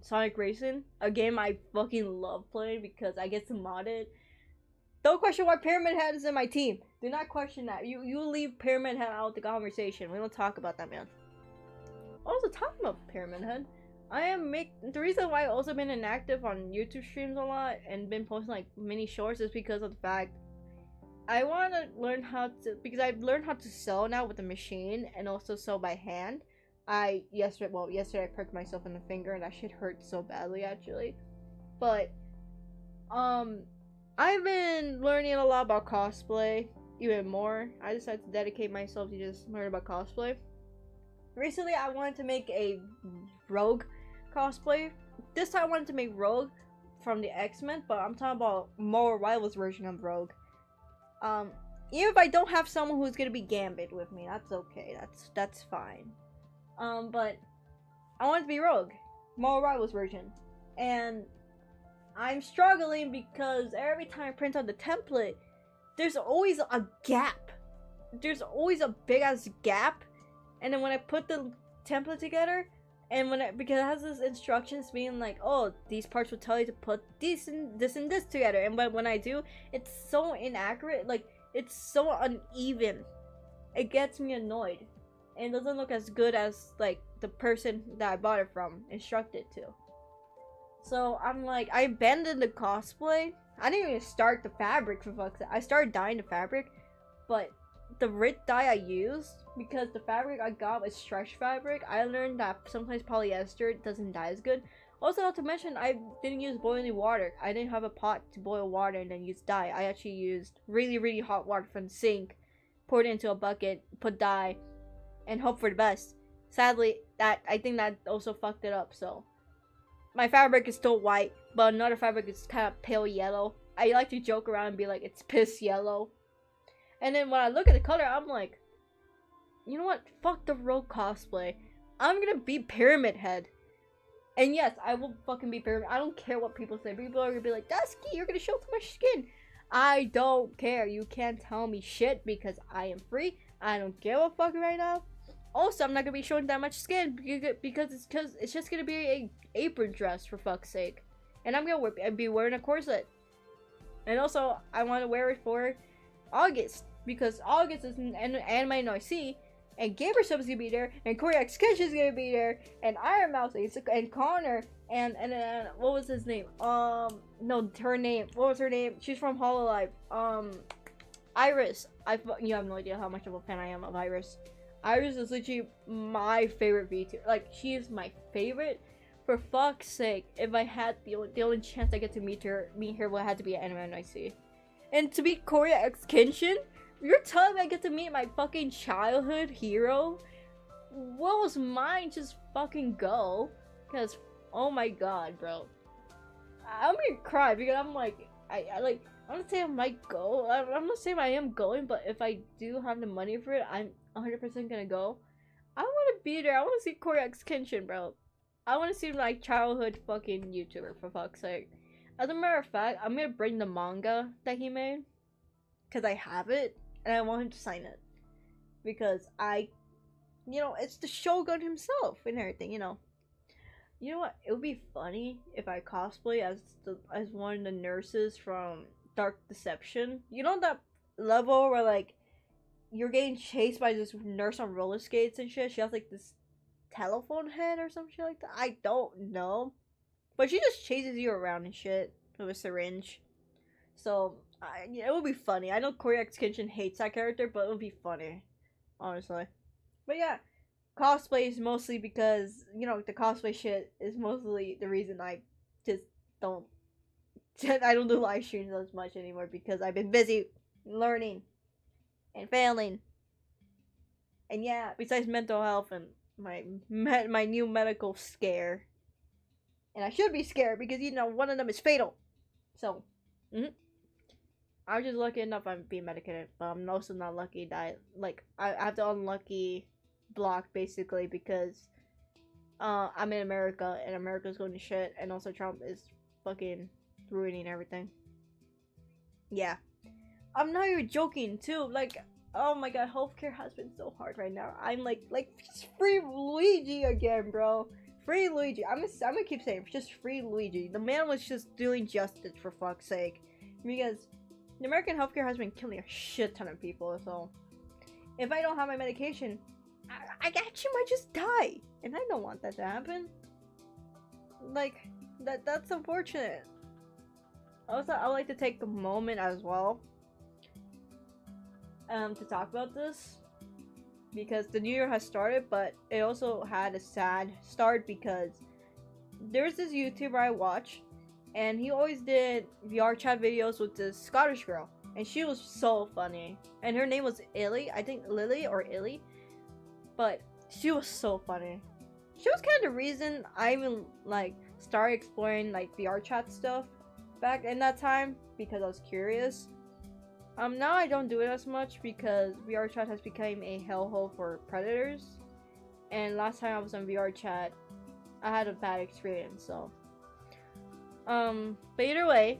Sonic Racing, a game I fucking love playing because I get to mod it. Don't question why Pyramid Head is in my team. Do not question that. You leave Pyramid Head out of the conversation. We don't talk about that, man. Also, talking about Pyramid Head, the reason why I've also been inactive on YouTube streams a lot and been posting like mini shorts is because of the fact I want to learn how to, because I've learned how to sew now with the machine and also sew by hand. Yesterday I pricked myself in the finger and that shit hurt so badly actually. But I've been learning a lot about cosplay even more. I decided to dedicate myself to just learn about cosplay. Recently I wanted to make a Rogue cosplay. This time I wanted to make Rogue from the X-Men, but I'm talking about more Rivals version of Rogue. Even if I don't have someone who's gonna be Gambit with me, that's okay. That's fine. But I want it to be Rogue, more Rivals version, and I'm struggling because every time I print out the template, there's always a gap. There's always a big ass gap, and then when I put the template together, and because it has this instructions being like, oh, these parts will tell you to put this and this together, and when I do, it's so inaccurate, like it's so uneven. It gets me annoyed, and it doesn't look as good as like the person that I bought it from instructed to. So I'm like, I abandoned the cosplay. I didn't even start the fabric for fuck's sake. I started dyeing the fabric, but the Rit dye I used, because the fabric I got was stretch fabric, I learned that sometimes polyester doesn't dye as good. Also, not to mention, I didn't use boiling water. I didn't have a pot to boil water and then use dye. I actually used really, really hot water from the sink, poured it into a bucket, put dye, and hope for the best. Sadly, I think that also fucked it up, so my fabric is still white, but another fabric is kind of pale yellow. I like to joke around and be like, it's piss yellow. And then when I look at the color, I'm like, you know what? Fuck the Rogue cosplay. I'm gonna be Pyramid Head. And yes, I will fucking be Pyramid. I don't care what people say. People are gonna be like, Dusky, you're gonna show too much skin. I don't care. You can't tell me shit because I am free. I don't give a fuck right now. Also, I'm not gonna be showing that much skin because it's just gonna be a apron dress for fuck's sake, and I'm gonna be wearing a corset. And also, I want to wear it for August because August is an anime no see, and Gamer Sub is gonna be there, and Corey X Kitchen is gonna be there, and Iron Mouse and Connor and what was his name? No, her name. What was her name? She's from Hololive. Iris. You have no idea how much of a fan I am of Iris. Iris is literally my favorite VTuber. Like, she is my favorite. For fuck's sake, if I had the only chance I get to meet her would have to be at Anime NYC. And to meet Korya X Kenshin, you're telling me I get to meet my fucking childhood hero? What was mine? Just fucking go. Because, oh my god, bro. I'm gonna cry because I'm like, I'm gonna say I might go. I'm not saying I am going, but if I do have the money for it, I'm 100% gonna go. I want to be there. I want to see Korya X Kenshin, bro. I want to see my childhood fucking YouTuber, for fuck's sake. As a matter of fact, I'm gonna bring the manga that he made, because I have it, and I want him to sign it. Because it's the Shogun himself and everything, you know. You know what? It would be funny if I cosplay as one of the nurses from Dark Deception. You know that level where, like, you're getting chased by this nurse on roller skates and shit? She has, like, this telephone head or some shit like that? I don't know. But she just chases you around and shit with a syringe. So, it would be funny. I know Korya X Kenshin hates that character, but it would be funny. Honestly. But yeah, cosplay is mostly because, the cosplay shit is mostly the reason I just don't... I don't do live streams as much anymore because I've been busy learning and failing. And yeah, besides mental health and my new medical scare. And I should be scared because, one of them is fatal. So, I'm just lucky enough I'm being medicated, but I'm also not lucky that, I have the unlucky block, basically, because I'm in America, and America's going to shit, and also Trump is fucking ruining everything. Yeah. I'm not even joking, too. Like, oh my god, healthcare has been so hard right now. I'm like, just free Luigi again, bro. Free Luigi. I'm gonna keep saying, just free Luigi. The man was just doing justice, for fuck's sake. Because the American healthcare has been killing a shit ton of people. So if I don't have my medication, I actually might just die, and I don't want that to happen. Like that's unfortunate. Also, I would like to take a moment as well to talk about this because the new year has started, but it also had a sad start because there's this YouTuber I watch, and he always did VR chat videos with this Scottish girl, and she was so funny. And her name was Illy, I think Lily or Illy, but she was so funny. She was kind of the reason I even like started exploring like VR chat stuff back in that time because I was curious. Now I don't do it as much because VR chat has become a hellhole for predators. And last time I was on VR chat, I had a bad experience. So, but either way,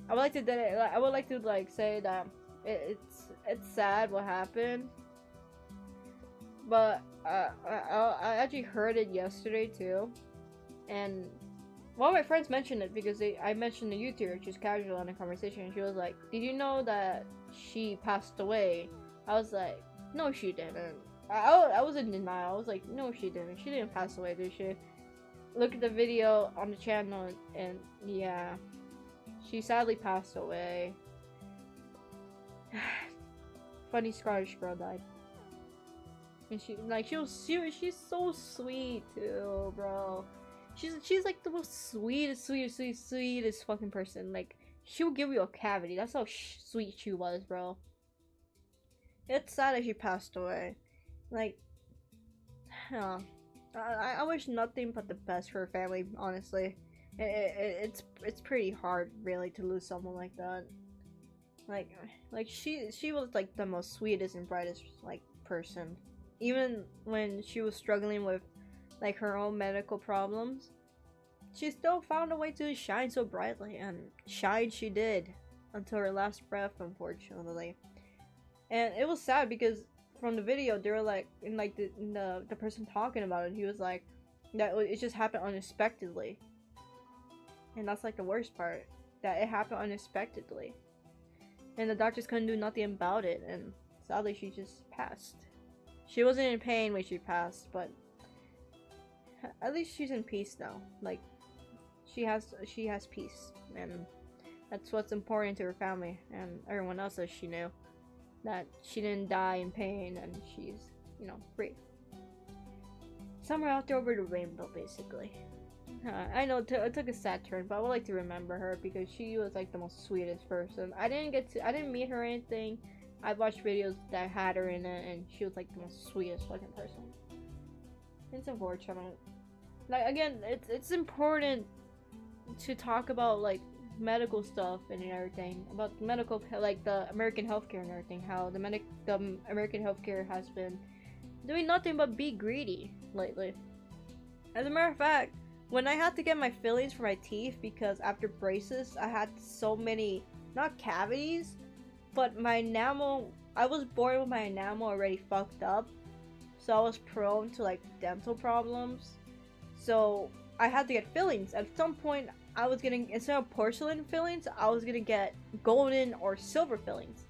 I would like to like say that it's sad what happened. But I actually heard it yesterday too, and one of my friends mentioned it because I mentioned the YouTuber just casual in a conversation, and she was like, "Did you know that she passed away?" I was like, "No, she didn't." I was in denial. I was like, "No, she didn't. She didn't pass away, did she?" Look at the video on the channel, and yeah, she sadly passed away. Funny Scottish girl died. And she's so sweet too, bro. She's like the most sweetest fucking person. Like, she'll give you a cavity. That's how sweet she was, bro. It's sad that she passed away. Like, I wish nothing but the best for her family. Honestly, it's pretty hard, really, to lose someone like that. Like she was like the most sweetest and brightest like person. Even when she was struggling with like her own medical problems, she still found a way to shine so brightly, and shine she did until her last breath, unfortunately. And it was sad because from the video they were like, in like the person talking about it, he was like that it just happened unexpectedly, and that's like the worst part, that it happened unexpectedly, and the doctors couldn't do nothing about it, and sadly she just passed. She wasn't in pain when she passed, but at least she's in peace now. Like, she has peace, and that's what's important to her family and everyone else that she knew. That she didn't die in pain, and she's, free. Somewhere out there over the rainbow, basically. I know it took a sad turn, but I would like to remember her because she was like the most sweetest person. I didn't meet her or anything. I watched videos that had her in it, and she was like the most sweetest fucking person. It's unfortunate. Like, again, it's important to talk about like medical stuff and everything, about medical, like the American healthcare and everything. How the American healthcare has been doing nothing but be greedy lately. As a matter of fact, when I had to get my fillings for my teeth because after braces I had so many, not cavities, but my enamel, I was born with my enamel already fucked up, so I was prone to like dental problems. So I had to get fillings. At some point, I was getting, instead of porcelain fillings, I was gonna get golden or silver fillings.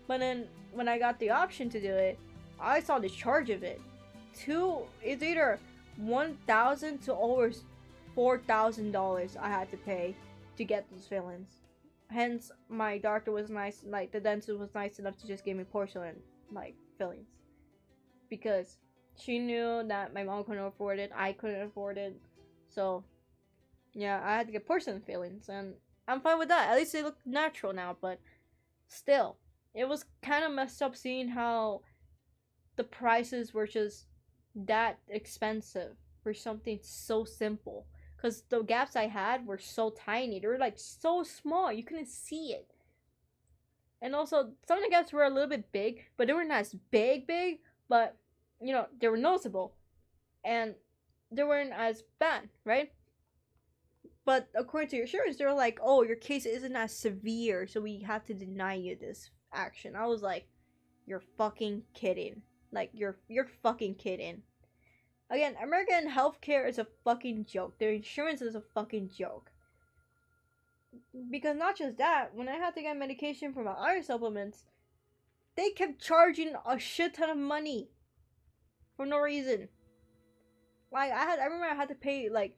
But then when I got the option to do it, I saw the charge of it. It's either $1,000 to over $4,000 I had to pay to get those fillings. Hence, my doctor was nice, like the dentist was nice enough to just give me porcelain, like, fillings. Because she knew that my mom couldn't afford it, I couldn't afford it. So, yeah, I had to get porcelain fillings, and I'm fine with that. At least they look natural now, but still, it was kind of messed up seeing how the prices were just that expensive for something so simple. Because the gaps I had were so tiny. They were like so small. You couldn't see it. And also, some of the gaps were a little bit big. But they weren't as big. But, they were noticeable. And they weren't as bad, right? But according to your insurance, they were like, oh, your case isn't as severe. So we have to deny you this action. I was like, you're fucking kidding. Like, you're fucking kidding. Again, American healthcare is a fucking joke. Their insurance is a fucking joke. Because not just that, when I had to get medication for my iron supplements, they kept charging a shit ton of money for no reason. Like I remember I had to pay, like,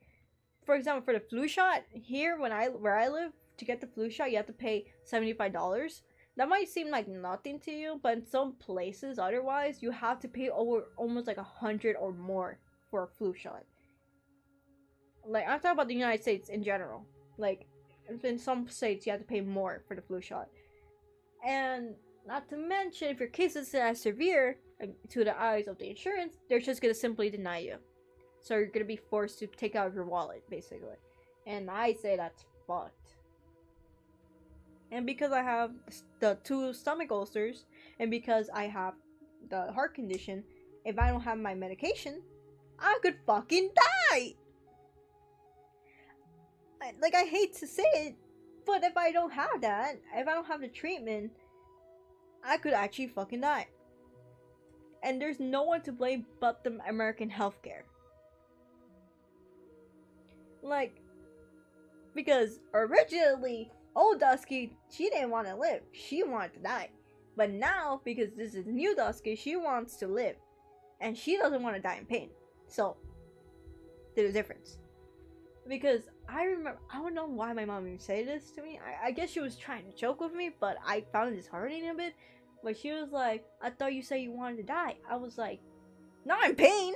for example, for the flu shot here where I live, to get the flu shot you have to pay $75. That might seem like nothing to you, but in some places otherwise you have to pay over almost like 100 or more for a flu shot. Like, I'm talking about the United States in general. Like, in some states you have to pay more for the flu shot. And not to mention, if your case isn't as severe to the eyes of the insurance, they're just gonna simply deny you. So you're gonna be forced to take out of your wallet, basically. And I say that's fucked. And because I have the 2 stomach ulcers, and because I have the heart condition, if I don't have my medication, I could fucking die! Like, I hate to say it, but if I don't have that, if I don't have the treatment, I could actually fucking die. And there's no one to blame but the American healthcare. Like, because originally, old Dusky, she didn't want to live. She wanted to die. But now, because this is new Dusky, she wants to live. And she doesn't want to die in pain. So, there's a difference. Because I remember, I don't know why my mom even said this to me. I guess she was trying to joke with me, but I found it disheartening a bit. But she was like, I thought you said you wanted to die. I was like, not in pain!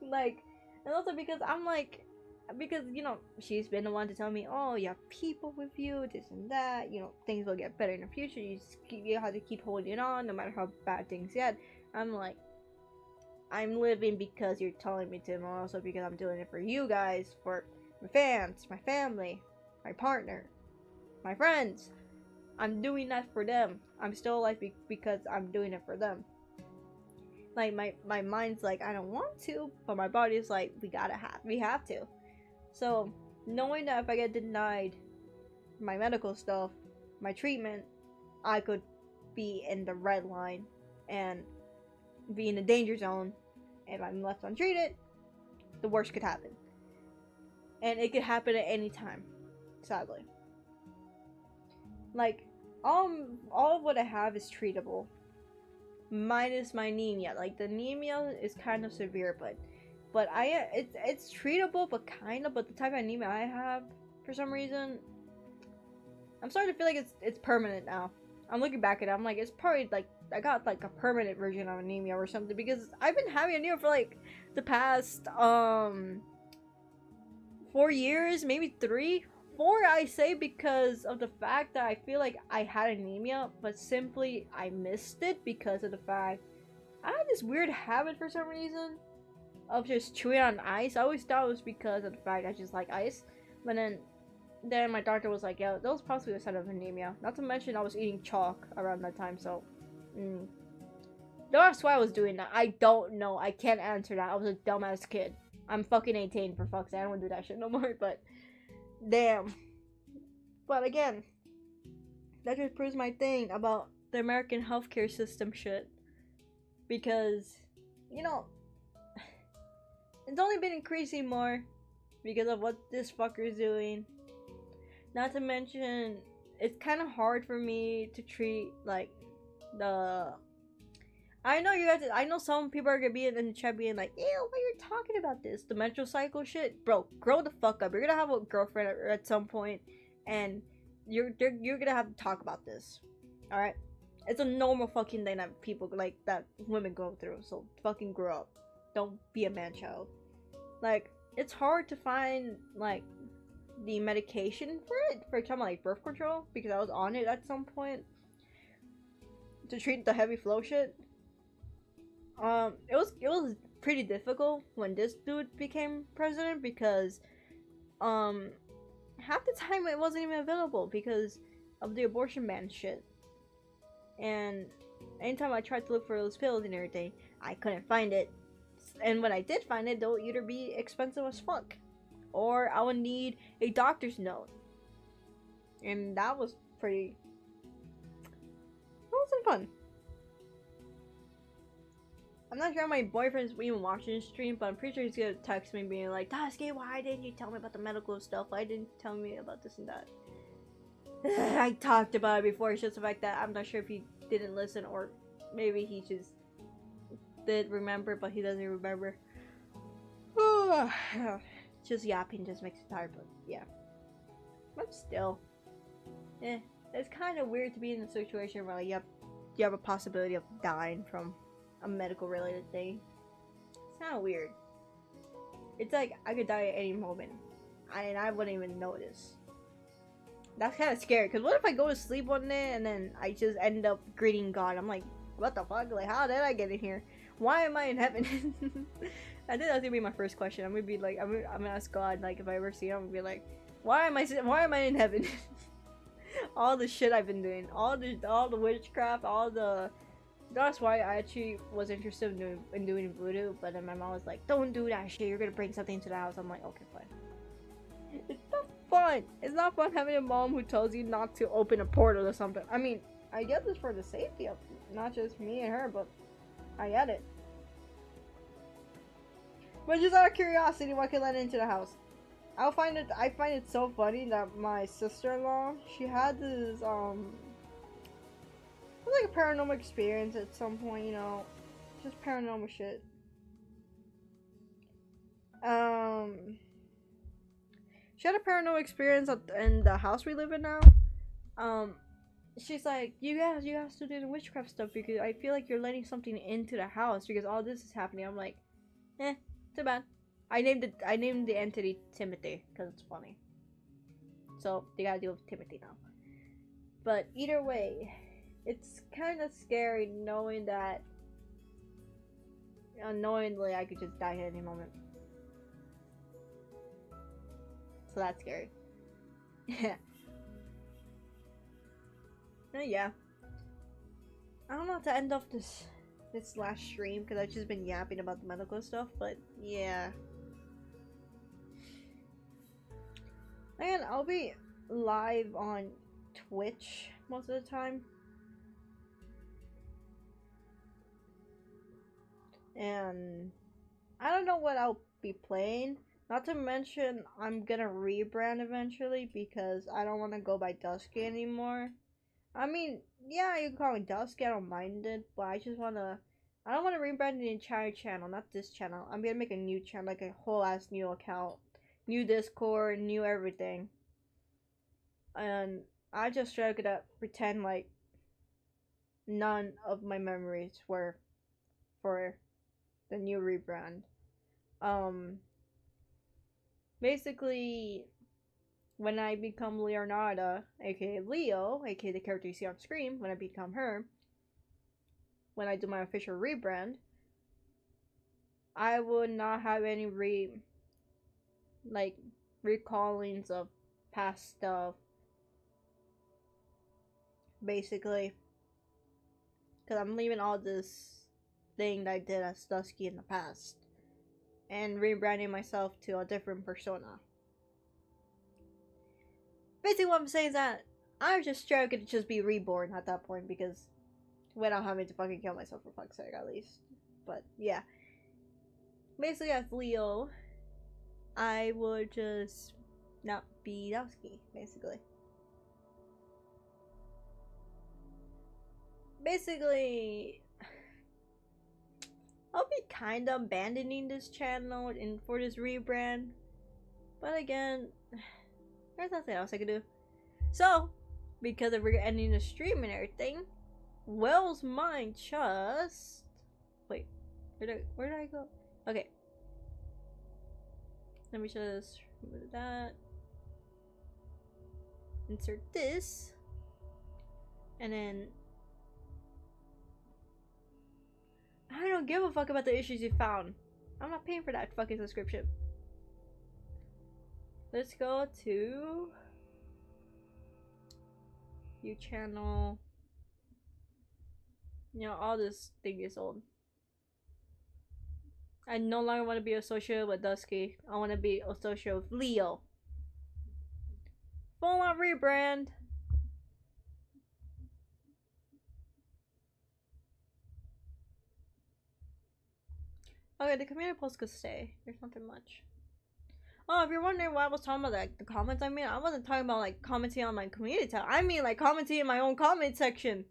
Like, and also because I'm like, because, you know, she's been the one to tell me, oh, you have people with you, this and that, you know, things will get better in the future, you have to keep holding on no matter how bad things get. I'm like, I'm living because you're telling me to, and also because I'm doing it for you guys, for my fans, my family, my partner, my friends. I'm doing that for them. I'm still alive because I'm doing it for them. Like, my mind's like, I don't want to, but my body's like, we have to. So, knowing that if I get denied my medical stuff, my treatment, I could be in the red line and be in the danger zone. If I'm left untreated, the worst could happen. And it could happen at any time, sadly. Like, all of what I have is treatable. Minus my anemia. Like, the anemia is kind of severe, but it's treatable, but the type of anemia I have, for some reason, I'm starting to feel like it's permanent now. I'm looking back at it, I'm like, it's probably like I got like a permanent version of anemia or something, because I've been having anemia for like the past 4 years, maybe 3. 4, I say, because of the fact that I feel like I had anemia, but simply I missed it because of the fact I had this weird habit for some reason of just chewing on ice. I always thought it was because of the fact I just like ice, but then my doctor was like, yeah, that was possibly a sign of anemia. Not to mention I was eating chalk around that time, so that's why I was doing that. I don't know. I can't answer that. I was a dumbass kid. I'm fucking 18, for fuck's sake. I don't want to do that shit no more, but damn. But again, that just proves my thing about the American healthcare system shit. Because, you know, it's only been increasing more because of what this fucker's doing. Not to mention, it's kind of hard for me to treat, like, the... I know you guys, I know some people are gonna be in the chat being like, ew, why are you talking about this? The menstrual cycle shit? Bro, grow the fuck up. You're gonna have a girlfriend at some point, and you're gonna have to talk about this. Alright? It's a normal fucking thing that people, like, that women go through, so fucking grow up. Don't be a man-child. Like, it's hard to find, like, the medication for it. For example, like, birth control, because I was on it at some point to treat the heavy flow shit. It was pretty difficult when this dude became president, because half the time it wasn't even available because of the abortion ban shit. And anytime I tried to look for those pills and everything, I couldn't find it. And when I did find it, they'll either be expensive as fuck, or I would need a doctor's note. And that was pretty... That wasn't fun. I'm not sure my boyfriend's even watching the stream, but I'm pretty sure he's gonna text me being like, Dusky, why didn't you tell me about the medical stuff? Why didn't you tell me about this and that? I talked about it before. It's just the fact that I'm not sure if he didn't listen or maybe he just did remember, but he doesn't remember. Just yapping just makes me tired, but yeah. But still, it's kind of weird to be in a situation where like, you have a possibility of dying from a medical related thing. It's kind of weird. It's like I could die at any moment, and I wouldn't even notice. That's kind of scary. Cause what if I go to sleep one day and then I just end up greeting God? I'm like, what the fuck? Like, how did I get in here? Why am I in heaven? I think that's gonna be my first question. I'm gonna be like, I'm gonna ask God, like, if I ever see him, I'm gonna be like, why am I in heaven? All the shit I've been doing, all the witchcraft, all the. That's why I actually was interested in doing voodoo, but then my mom was like, don't do that shit. You're gonna bring something to the house. I'm like, okay, fine. It's not fun. It's not fun having a mom who tells you not to open a portal or something. I mean, I get this for the safety of not just me and her, but I get it. But just out of curiosity, what could let into the house? I find it so funny that my sister-in-law, she had this like a paranormal experience at some point, you know, just paranormal shit. She had a paranormal experience in the house we live in now. She's like, you guys to do the witchcraft stuff because I feel like you're letting something into the house because all this is happening. I'm like, too bad. I named the entity Timothy because it's funny. So they gotta deal with Timothy now. But either way, it's kind of scary knowing that unknowingly I could just die at any moment. So that's scary. Yeah. Yeah. I don't know how to end off this last stream because I've just been yapping about the medical stuff, but yeah. And I'll be live on Twitch most of the time. And I don't know what I'll be playing. Not to mention, I'm gonna rebrand eventually because I don't want to go by Dusky anymore. I mean, yeah, you can call me Dusky, I don't mind it, but I don't want to rebrand the entire channel, not this channel. I'm gonna make a new channel, like a whole ass new account, new Discord, new everything. And I just try to pretend like none of my memories were for the new rebrand. Basically, when I become Leonarda, aka Leo, aka the character you see on screen, when I become her, when I do my official rebrand, I would not have any recallings of past stuff. Basically, because I'm leaving all this thing that I did as Dusky in the past and rebranding myself to a different persona. Basically, what I'm saying is that I'm just sure I could just be reborn at that point because without having to fucking kill myself for fuck's sake, at least. But yeah, basically as Leo, I would just not be Dusky, basically. Basically, I'll be kinda abandoning this channel for this rebrand. But again, there's nothing else I can do. So, because if we're ending the stream and everything, Wells Mind just... Wait, where did I go? Okay. Let me just remove that. Insert this. And then... I don't give a fuck about the issues you found. I'm not paying for that fucking subscription. Let's go to... View channel. You know, all this thing is old. I no longer want to be associated with Dusky. I want to be associated with Leo. Full on rebrand. Okay, the community post could stay. There's nothing much. Oh, if you're wondering why I was talking about like the comments, I mean, I wasn't talking about like commenting on my community tab. I mean like commenting in my own comment section.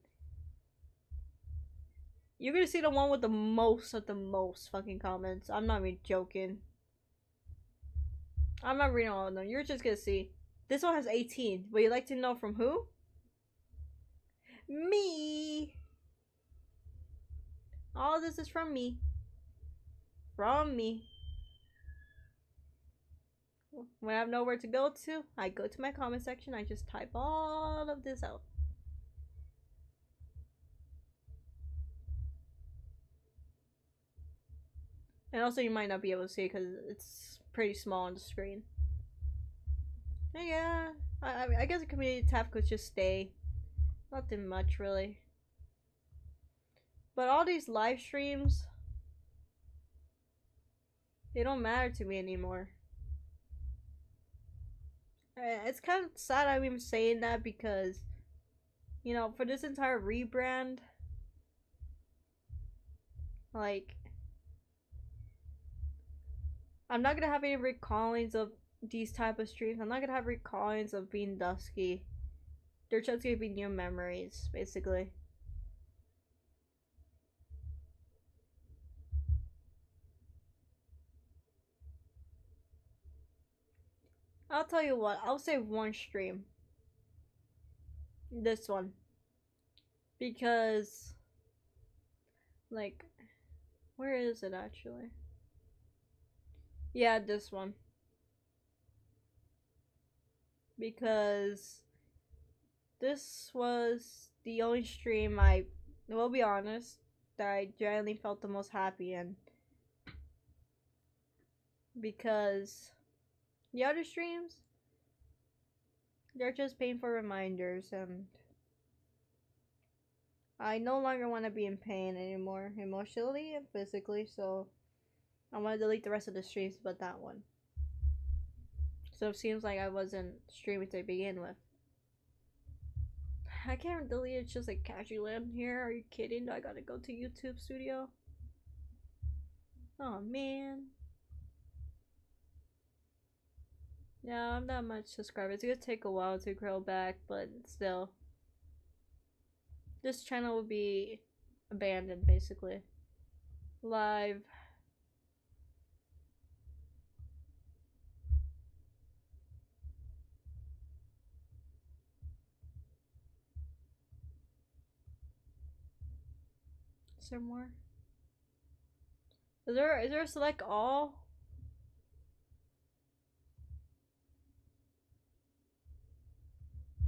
You're gonna see the one with the most of the most fucking comments. I'm not even joking. I'm not reading all of them. You're just gonna see. This one has 18. Would you like to know from who? Me. All this is from me. From me. When I have nowhere to go to, I go to my comment section. I just type all of this out. And also, you might not be able to see it because it's pretty small on the screen. Yeah, I guess the community tab could just stay. Nothing much, really. But all these live streams, they don't matter to me anymore. It's kind of sad I'm even saying that because, you know, for this entire rebrand, like, I'm not gonna have any recallings of these type of streams. I'm not gonna have recallings of being dusky. They're just gonna be new memories, basically. I'll tell you what, I'll save one stream. This one. Because, like, where is it actually? Yeah, this one. Because this was the only stream I will be honest that I genuinely felt the most happy in. Because the other streams, they're just painful reminders, and I no longer want to be in pain anymore, emotionally and physically, so I want to delete the rest of the streams but that one. So it seems like I wasn't streaming to begin with. I can't delete it just like casually in here. Are you kidding? Do I gotta go to YouTube Studio? Oh man. Yeah, I'm not much subscribers. It's gonna take a while to grow back, but still. This channel will be abandoned basically. Live. Is there more? Is there a select all?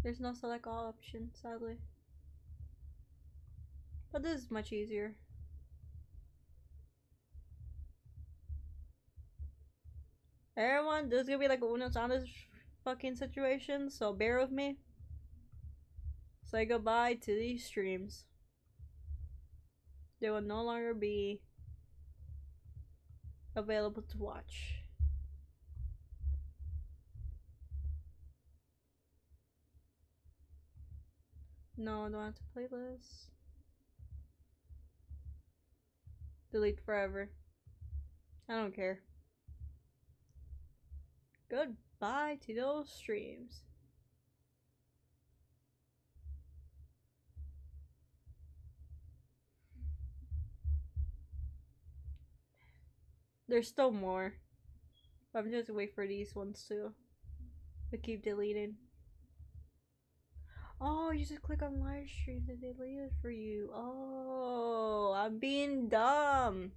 There's no select all option, sadly. But this is much easier. Everyone, this is gonna be like a Uno Santos fucking situation, so bear with me. Say goodbye to these streams. They will no longer be available to watch. No, I don't have to playlist. Delete forever. I don't care. Goodbye to those streams. There's still more. But I'm just gonna wait for these ones too. To keep deleting. Oh, you just click on live stream to delete it for you. Oh, I'm being dumb.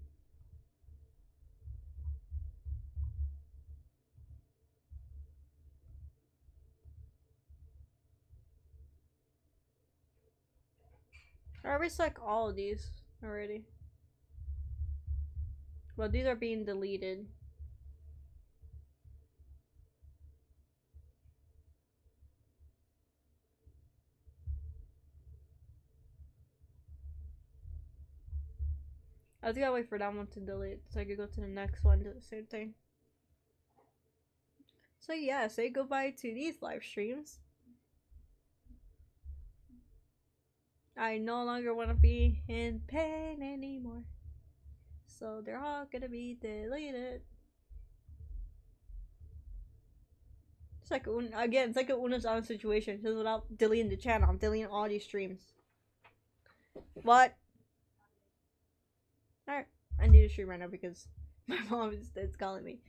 I already select all of these already. Well, these are being deleted. I just gotta wait for that one to delete so I could go to the next one, do the same thing. So yeah, say goodbye to these live streams. I no longer want to be in pain anymore. So they're all gonna be deleted. It's like again, it's like a Uno's Island situation. Just without deleting the channel, I'm deleting all these streams. What? Alright, I need to stream right now because my mom is calling me.